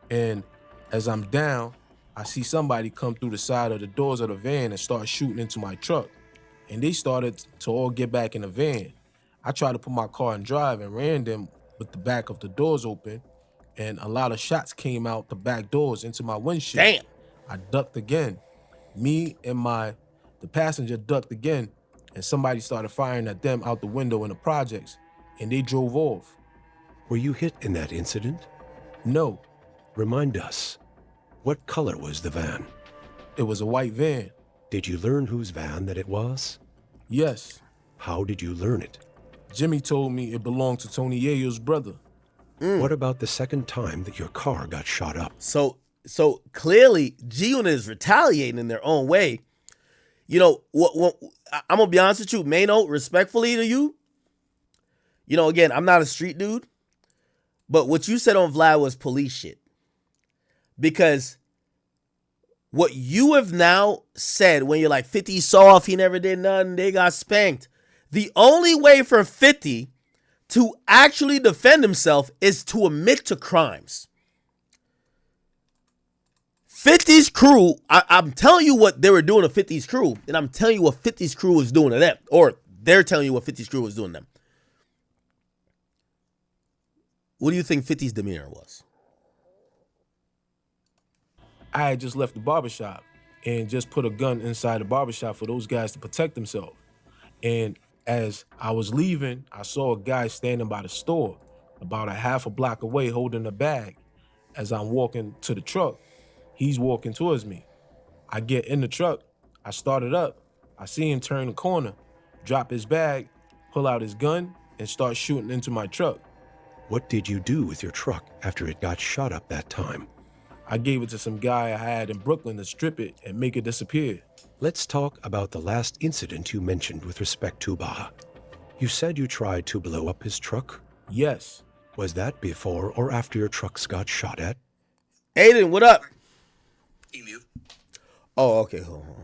And as I'm down, I see somebody come through the side of the doors of the van and start shooting into my truck. And they started to all get back in the van. I tried to put my car in drive and ran them with the back of the doors open. And a lot of shots came out the back doors into my windshield. Damn. I ducked again. Me and the passenger ducked again. And somebody started firing at them out the window in the projects. And they drove off. Were you hit in that incident? No. Remind us, what color was the van? It was a white van. Did you learn whose van that it was? Yes. How did you learn it? Jimmy told me it belonged to Tony Yayo's brother. What about the second time that your car got shot up? So So clearly, G-Unit is retaliating in their own way. You know, I'm going to be honest with you, Mano, respectfully to you, you know, again, I'm not a street dude, but what you said on Vlad was police shit. Because what you have now said when you're like 50 soft, he never did nothing, they got spanked. The only way for 50 to actually defend himself is to admit to crimes. 50's crew, I'm telling you what they were doing to 50's crew, and I'm telling you what 50's crew was doing to them, or they're telling you what 50's crew was doing to them. What do you think 50's demeanor was? I had just left the barbershop and just put a gun inside the barbershop for those guys to protect themselves. And as I was leaving, I saw a guy standing by the store about a half a block away holding a bag. As I'm walking to the truck, he's walking towards me. I get in the truck, I start it up, I see him turn the corner, drop his bag, pull out his gun, and start shooting into my truck. What did you do with your truck after it got shot up that time? I gave it to some guy I had in Brooklyn to strip it and make it disappear. Let's talk about the last incident you mentioned with respect to Baha. You said you tried to blow up his truck? Yes. Was that before or after your trucks got shot at? Aiden, what up? Emu. Oh, okay. Hold on.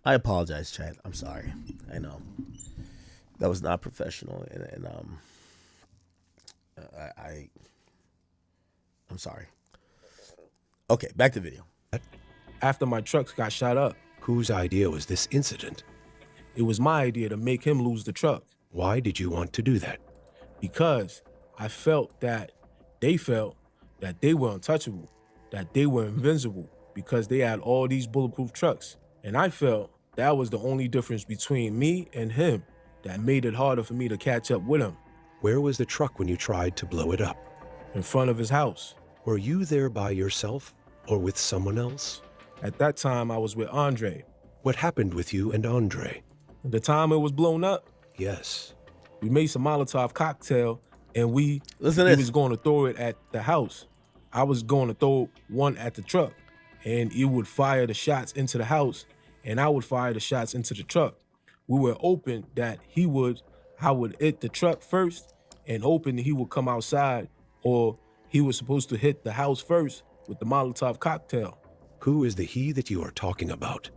I apologize, Chad. I'm sorry. I know that was not professional, and I'm sorry. Okay, back to video. After my trucks got shot up. Whose idea was this incident? It was my idea to make him lose the truck. Why did you want to do that? Because I felt that they were untouchable, that they were invincible, because they had all these bulletproof trucks. And I felt that was the only difference between me and him that made it harder for me to catch up with him. Where was the truck when you tried to blow it up? In front of his house. Were you there by yourself or with someone else? At that time, I was with Andre. What happened with you and Andre? The time it was blown up? Yes. We made some Molotov cocktail and we was going to throw it at the house. I was going to throw one at the truck and it would fire the shots into the house and I would fire the shots into the truck. We were open that I would hit the truck first, and open that he would come outside, or he was supposed to hit the house first with the Molotov cocktail. Who is the he that you are talking about?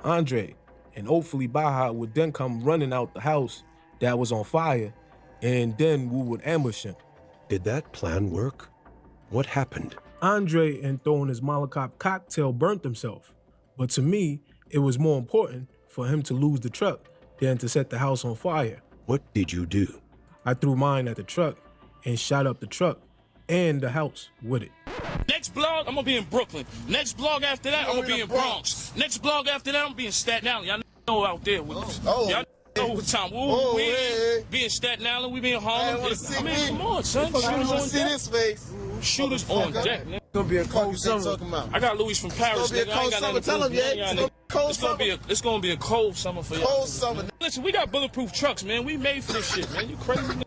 Andre, and hopefully Baja would then come running out the house that was on fire, and then we would ambush him. Did that plan work? What happened? Andre, in throwing his Molotov cocktail, burnt himself. But to me, it was more important for him to lose the truck than to set the house on fire. What did you do? I threw mine at the truck and shot up the truck and the house with it. Next blog, I'm gonna be in Brooklyn. Next blog after that, I'm gonna be in Bronx. Next blog after that, I'm gonna be in Staten Island. Y'all know out there with us. Y'all know what time. We be in Staten Island, we be in Harlem. I mean, come on, son. Shooters on deck. Shooters on deck, man. It's gonna be a cold summer. I got Louis from Paris, nigga. I ain't got nothing to Tell him, yeah. It's gonna be a cold summer for y'all. Cold summer. Listen, we got bulletproof trucks, man. We made for this shit, man. You crazy, nigga?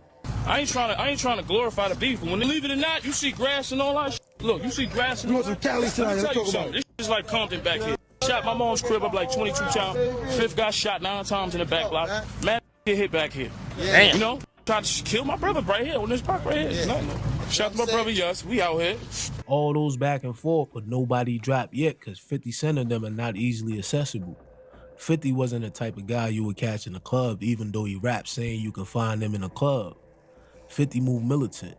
I ain't trying to glorify the beef, but when they leave it or not, you see grass and all that shit. Look, you see grass and all that. Cali tonight. Let me tell you something. This is like Compton back here. Shot my mom's crib up like 22 times. Fifth got shot 9 times in the back block. Man, get hit back here. Damn. You know, tried to kill my brother right here on this park right here. No. Shot my brother, yes. We out here. All those back and forth, but nobody dropped yet because 50 Cent of them are not easily accessible. 50 wasn't the type of guy you would catch in a club, even though he raps saying you can find him in a club. 50 moved militant,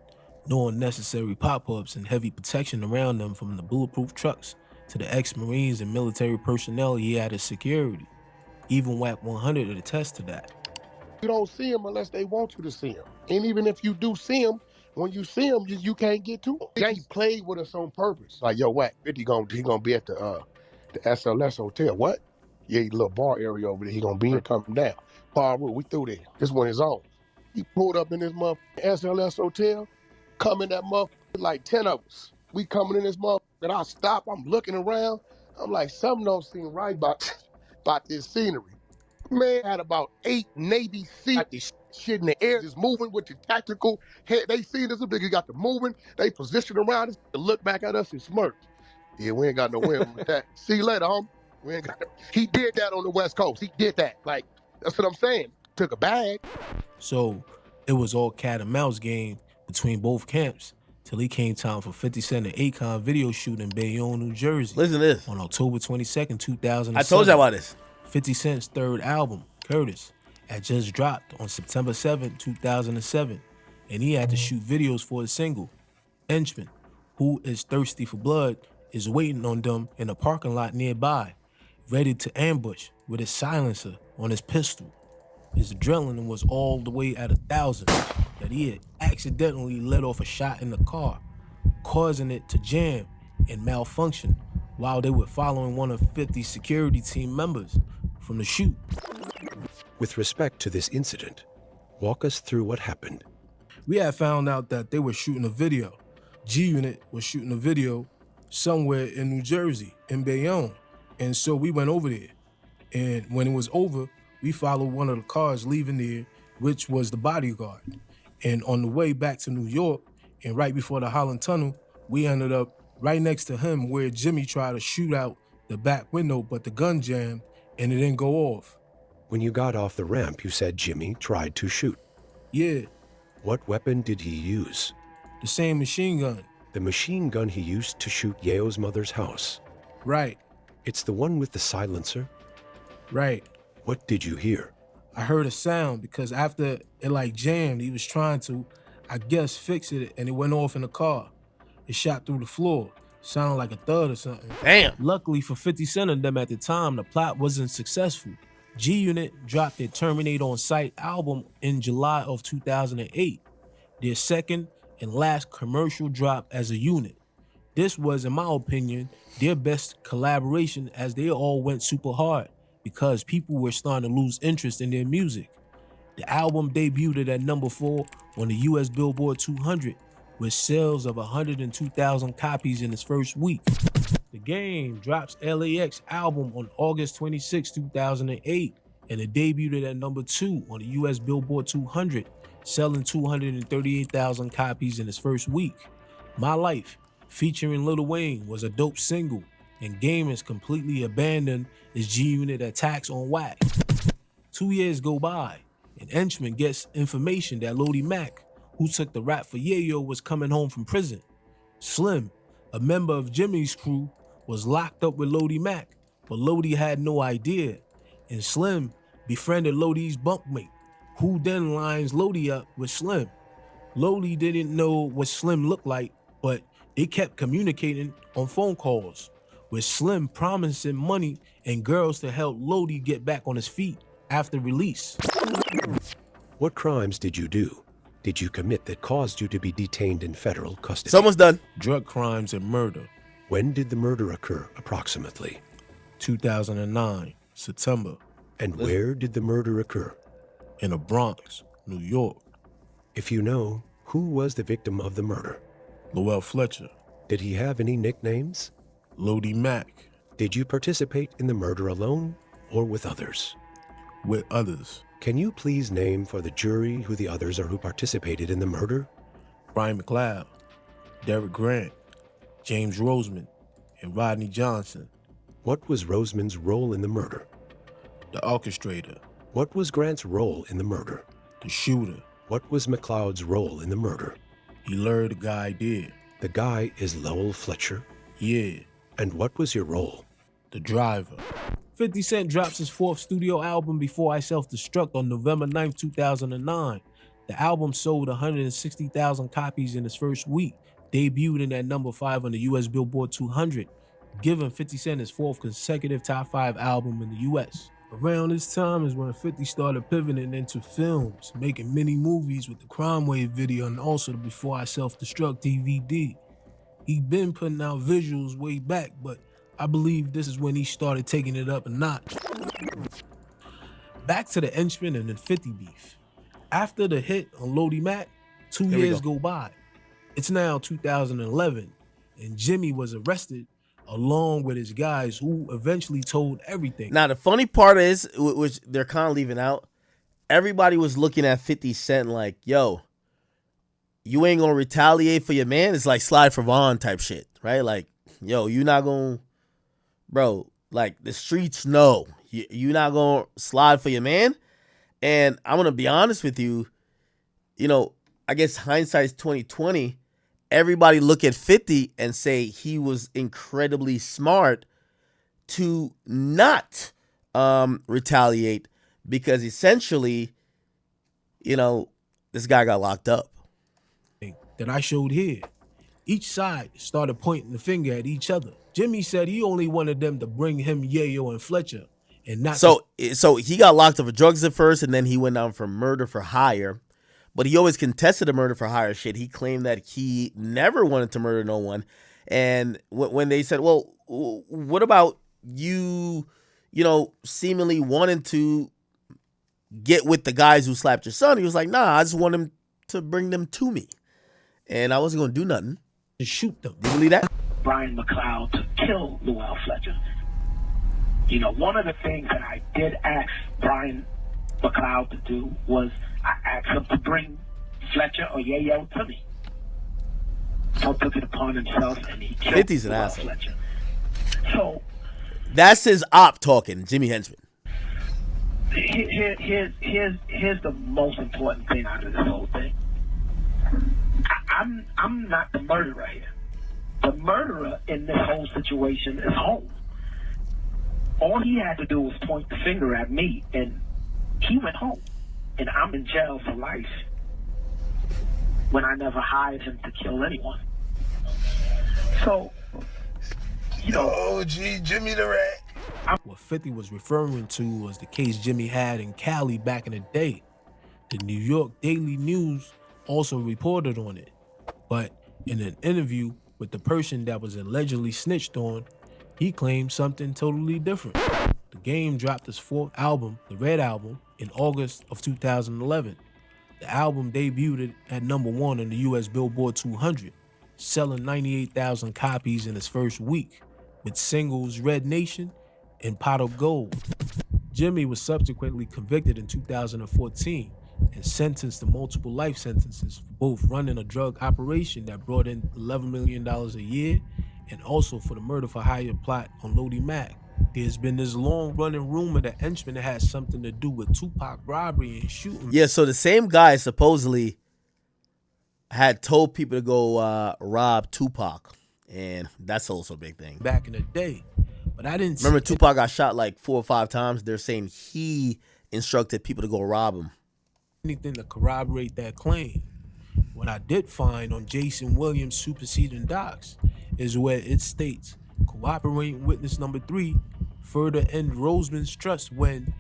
no unnecessary pop-ups and heavy protection around them, from the bulletproof trucks to the ex-Marines and military personnel he had as security. Even WAC 100 would attest to that. You don't see them unless they want you to see them. And even if you do see them, when you see them, you can't get to them. He played with us on purpose. Like, yo, WAC, 50 he gonna be at the SLS hotel. What? Yeah, little bar area over there. He gonna be coming down. Paul Rule, we through there. This one is on. He pulled up in this motherfucking SLS hotel, come in that motherfucker, like 10 of us. We coming in this motherfucker, and I stop, I'm looking around. I'm like, something don't seem right about this scenery. Man, had about 8 Navy SEALs, this shit in the air, just moving with the tactical head. They see this, big, got the moving, they positioned around us, to look back at us and smirk. Yeah, we ain't got no win with that. See you later, homie. We ain't got no. He did that on the West Coast. He did that. Like, that's what I'm saying. Took a bag. So it was all cat and mouse game between both camps till it came time for 50 Cent and Akon video shoot in Bayonne, New Jersey. Listen to this. On October 22nd, 2007. I told you about this. 50 Cent's third album, Curtis, had just dropped on September 7, 2007, and he had to shoot videos for his single. Henchman, who is thirsty for blood, is waiting on them in a parking lot nearby, ready to ambush with his silencer on his pistol. His adrenaline was all the way at 1,000 that he had accidentally let off a shot in the car, causing it to jam and malfunction while they were following one of 50's security team members from the shoot. With respect to this incident, walk us through what happened. We had found out that they were shooting a video. G-Unit was shooting a video somewhere in New Jersey, in Bayonne. And so we went over there. And when it was over, we followed one of the cars leaving there, which was the bodyguard. And on the way back to New York, and right before the Holland Tunnel, we ended up right next to him where Jimmy tried to shoot out the back window, but the gun jammed and it didn't go off. When you got off the ramp, you said Jimmy tried to shoot. Yeah. What weapon did he use? The same machine gun. The machine gun he used to shoot Yeo's mother's house. Right. It's the one with the silencer? Right. What did you hear? I heard a sound because after it jammed, he was trying to, I guess, fix it, and it went off in the car. It shot through the floor. Sounded like a thud or something. Damn. Luckily for 50 Cent and them at the time, the plot wasn't successful. G-Unit dropped their Terminate on Sight album in July of 2008, their second and last commercial drop as a unit. This was, in my opinion, their best collaboration as they all went super hard because people were starting to lose interest in their music. The album debuted at number 4 on the US Billboard 200 with sales of 102,000 copies in its first week. The Game drops LAX album on August 26, 2008, and it debuted at number 2 on the US Billboard 200, selling 238,000 copies in its first week. My Life, featuring Lil Wayne, was a dope single, and Game has completely abandoned his G-Unit attacks on WAC. 2 years go by, and Henchman gets information that Lodi Mack, who took the rap for Yayo, was coming home from prison. Slim, a member of Jimmy's crew, was locked up with Lodi Mack, but Lodi had no idea, and Slim befriended Lodi's bunkmate, who then lines Lodi up with Slim. Lodi didn't know what Slim looked like, but they kept communicating on phone calls, with Slim promising money and girls to help Lodi get back on his feet after release. What crimes did you do? Did you commit that caused you to be detained in federal custody? Someone's done. Drug crimes and murder. When did the murder occur, approximately? 2009, September. And where did the murder occur? In the Bronx, New York. If you know, who was the victim of the murder? Lowell Fletcher. Did he have any nicknames? Lodi Mack. Did you participate in the murder alone or with others? With others. Can you please name for the jury who the others are who participated in the murder? Brian McLeod, Derek Grant, James Roseman, and Rodney Johnson. What was Roseman's role in the murder? The orchestrator. What was Grant's role in the murder? The shooter. What was McLeod's role in the murder? He lured the guy dead. The guy is Lowell Fletcher? Yeah. And what was your role? The driver. 50 Cent drops his 4th studio album, Before I Self-Destruct, on November 9th, 2009. The album sold 160,000 copies in its first week, debuted at number 5 on the US Billboard 200, giving 50 Cent his 4th consecutive top 5 album in the US. Around this time is when 50 started pivoting into films, making mini movies with the Crime Wave video and also the Before I Self-Destruct DVD. He'd been putting out visuals way back, but I believe this is when he started taking it up a notch. Back to the Henchman and the 50 beef. After the hit on Lodi Mack, 2 years go by. It's now 2011, and Jimmy was arrested along with his guys who eventually told everything. Now, the funny part is, which they're kind of leaving out, everybody was looking at 50 Cent like, yo, you ain't gonna retaliate for your man? It's like Slide for Vaughn type shit, right? Like, yo, you not gonna, bro, like the streets know you not gonna slide for your man. And I'm gonna be honest with you, you know, I guess hindsight's 2020. Everybody look at 50 and say he was incredibly smart to not retaliate, because essentially, you know, this guy got locked up. That I showed here. Each side started pointing the finger at each other. Jimmy said he only wanted them to bring him Yayo and Fletcher, and not. So he got locked up for drugs at first, and then he went down for murder for hire. But he always contested the murder for hire shit. He claimed that he never wanted to murder no one. And when they said, well, what about you, you know, seemingly wanting to get with the guys who slapped your son? He was like, nah, I just want him to bring them to me. And I wasn't going to do nothing. To shoot them. Do you believe that? Brian McLeod to kill Lowell Fletcher. You know, one of the things that I did ask Brian McLeod to do was I asked him to bring Fletcher or Yayo to me. So took it upon himself and he killed 50's an Lowell asshole. Fletcher. So that's his op talking, Jimmy Henchman. Here's the most important thing out of this whole thing. I'm not the murderer here. The murderer in this whole situation is home. All he had to do was point the finger at me, and he went home. And I'm in jail for life when I never hired him to kill anyone. So, you know. Oh, gee, Jimmy the Rat. What 50 was referring to was the case Jimmy had in Cali back in the day. The New York Daily News also reported on it. But in an interview with the person that was allegedly snitched on, he claimed something totally different. The Game dropped his 4th album, the Red Album, in August of 2011. The album debuted at number 1 on the US Billboard 200, selling 98,000 copies in its first week, with singles Red Nation and Pot of Gold. Jimmy was subsequently convicted in 2014 and sentenced to multiple life sentences for both running a drug operation that brought in $11 million a year and also for the murder for hire plot on Lodi Mack. There's been this long-running rumor that Henchman had something to do with Tupac robbery and shooting. Yeah, so the same guy supposedly had told people to go rob Tupac, and that's also a big thing. Back in the day, but I didn't remember see Tupac got shot like 4 or 5 times. They're saying he instructed people to go rob him. anything to corroborate that claim. What I did find on Jason Williams' superseding docs is where it states cooperating witness number 3 further end Roseman's trust when,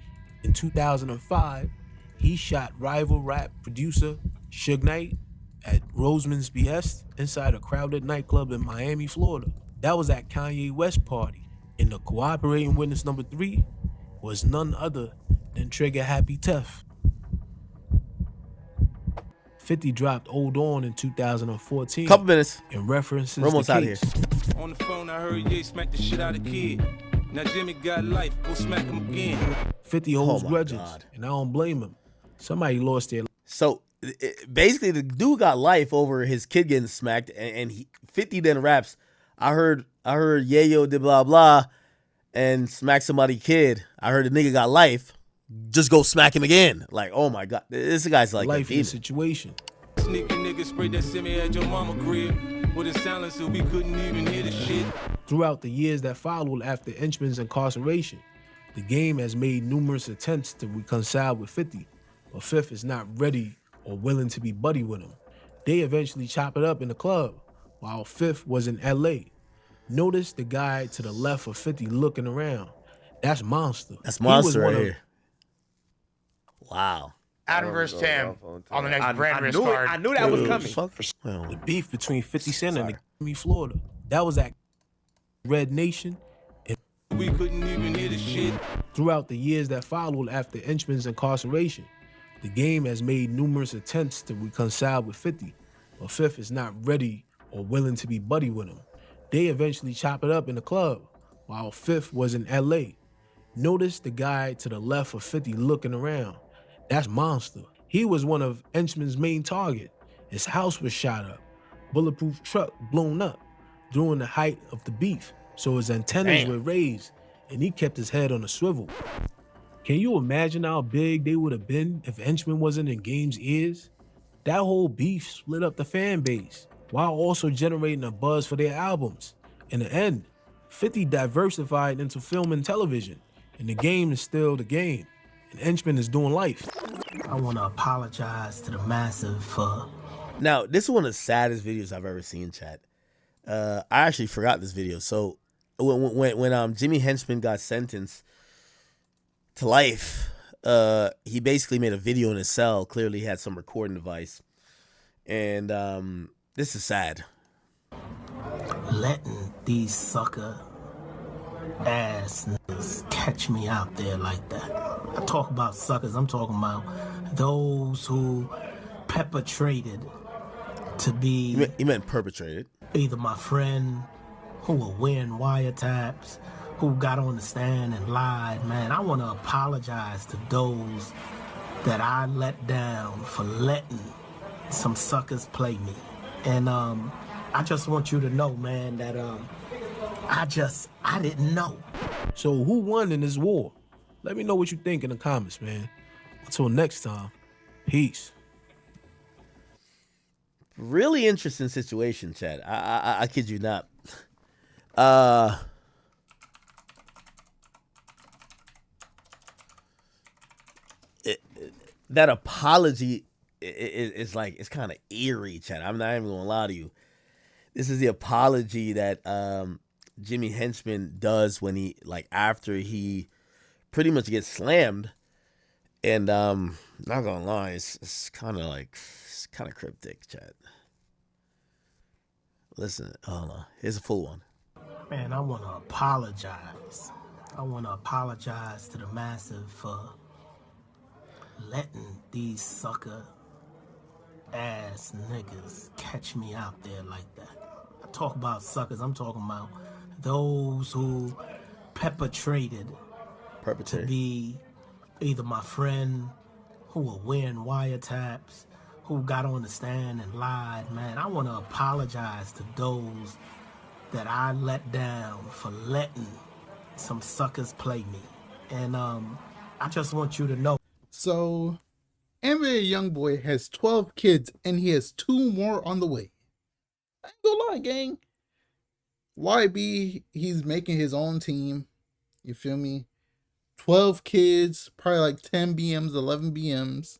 in 2005, he shot rival rap producer Suge Knight at Roseman's behest inside a crowded nightclub in Miami, Florida. That was at Kanye West party, and the cooperating witness number 3 was none other than Trigger Happy Tef. 50 dropped Hold On in 2014. Couple minutes. In references We're almost to out of here. On the phone, I heard Ye smack the shit out of kid. Now Jimmy got life, go smack him again. 50 holds Oh my grudges, God. and I don't blame him. Somebody lost their. So basically, the dude got life over his kid getting smacked, and 50 then raps. I heard Yayo did blah blah, and smack somebody kid. I heard the nigga got life. Just go smack him again. Like, oh my God, this guy's like life a in the demon. situation. Sneaky nigga sprayed that semi at your mama crib with a silencer, we couldn't even hear the shit. Throughout the years that followed after Henchman's incarceration, the game has made numerous attempts to reconcile with 50, but Fifth is not ready or willing to be buddy with him. They eventually chop it up in the club, while Fifth was in LA. Notice the guy to the left of 50 looking around. That's Monster. That's He was Monster one right of- here. Wow. Adam versus Tim on the next brand risk knew it. card. I knew that was Dude, coming. fuck. The beef between 50 Cent and the Florida. That was at Red Nation. And We couldn't even hear the shit. throughout the years that followed after Henchman's incarceration, the game has made numerous attempts to reconcile with 50, but Fifth is not ready or willing to be buddy with him. They eventually chop it up in the club, while Fifth was in LA. Notice the guy to the left of 50 looking around. That's Monster. He was one of Henchman's main target. His house was shot up, bulletproof truck blown up during the height of the beef, so his antennas were raised and he kept his head on a swivel. Can you imagine how big they would have been if Henchman wasn't in Game's ears? That whole beef split up the fan base while also generating a buzz for their albums. In the end, 50 diversified into film and television, and the game is still the game, and Henchman is doing life. I want to apologize to the massive for. Now, this is one of the saddest videos I've ever seen, chat. I actually forgot this video. So when Jimmy Henchman got sentenced to life, he basically made a video in his cell. Clearly he had some recording device. And this is sad. Letting these sucker ass niggas catch me out there like that. I talk about suckers, I'm talking about those who perpetrated to be He meant perpetrated. either my friend who were wearing wiretaps, who got on the stand and lied. Man, I want to apologize to those that I let down for letting some suckers play me. And I just want you to know, man, that I didn't know. So who won in this war? Let me know what you think in the comments, man. Until next time, peace. Really interesting situation, Chad. I kid you not. That apology is like, it's kind of eerie, Chad. I'm not even gonna lie to you. This is the apology that Jimmy Henchman does when he, like, after he pretty much gets slammed. And not gonna lie, it's kind of like, it's kind of cryptic, Chad. Listen, hold on. Here's a full one. Man, I want to apologize. I want to apologize to the massive for letting these sucker ass niggas catch me out there like that. I talk about suckers, I'm talking about those who perpetrated to be either my friend who were wearing wiretaps, who got on the stand and lied. Man, I want to apologize to those that I let down for letting some suckers play me. And I just want you to know. So, NBA YoungBoy has 12 kids and he has 2 more on the way. I ain't gonna lie, gang. YB, he's making his own team. You feel me? 12 kids, probably like 10 BMs, 11 BMs.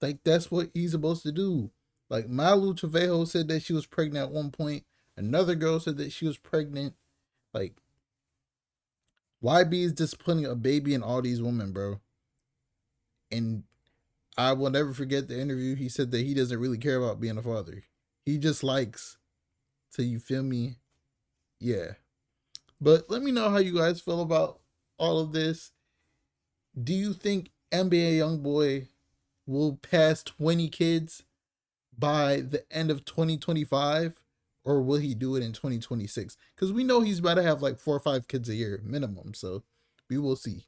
Like, that's what he's supposed to do. Like, Malu Trevejo said that she was pregnant at one point. Another girl said that she was pregnant. Like, YB is just putting a baby in all these women, bro. And I will never forget the interview. He said that he doesn't really care about being a father. He just likes to, you feel me? Yeah. But let me know how you guys feel about all of this. Do you think NBA YoungBoy will pass 20 kids by the end of 2025? Or will he do it in 2026? Because we know he's about to have like 4 or 5 kids a year minimum. So we will see.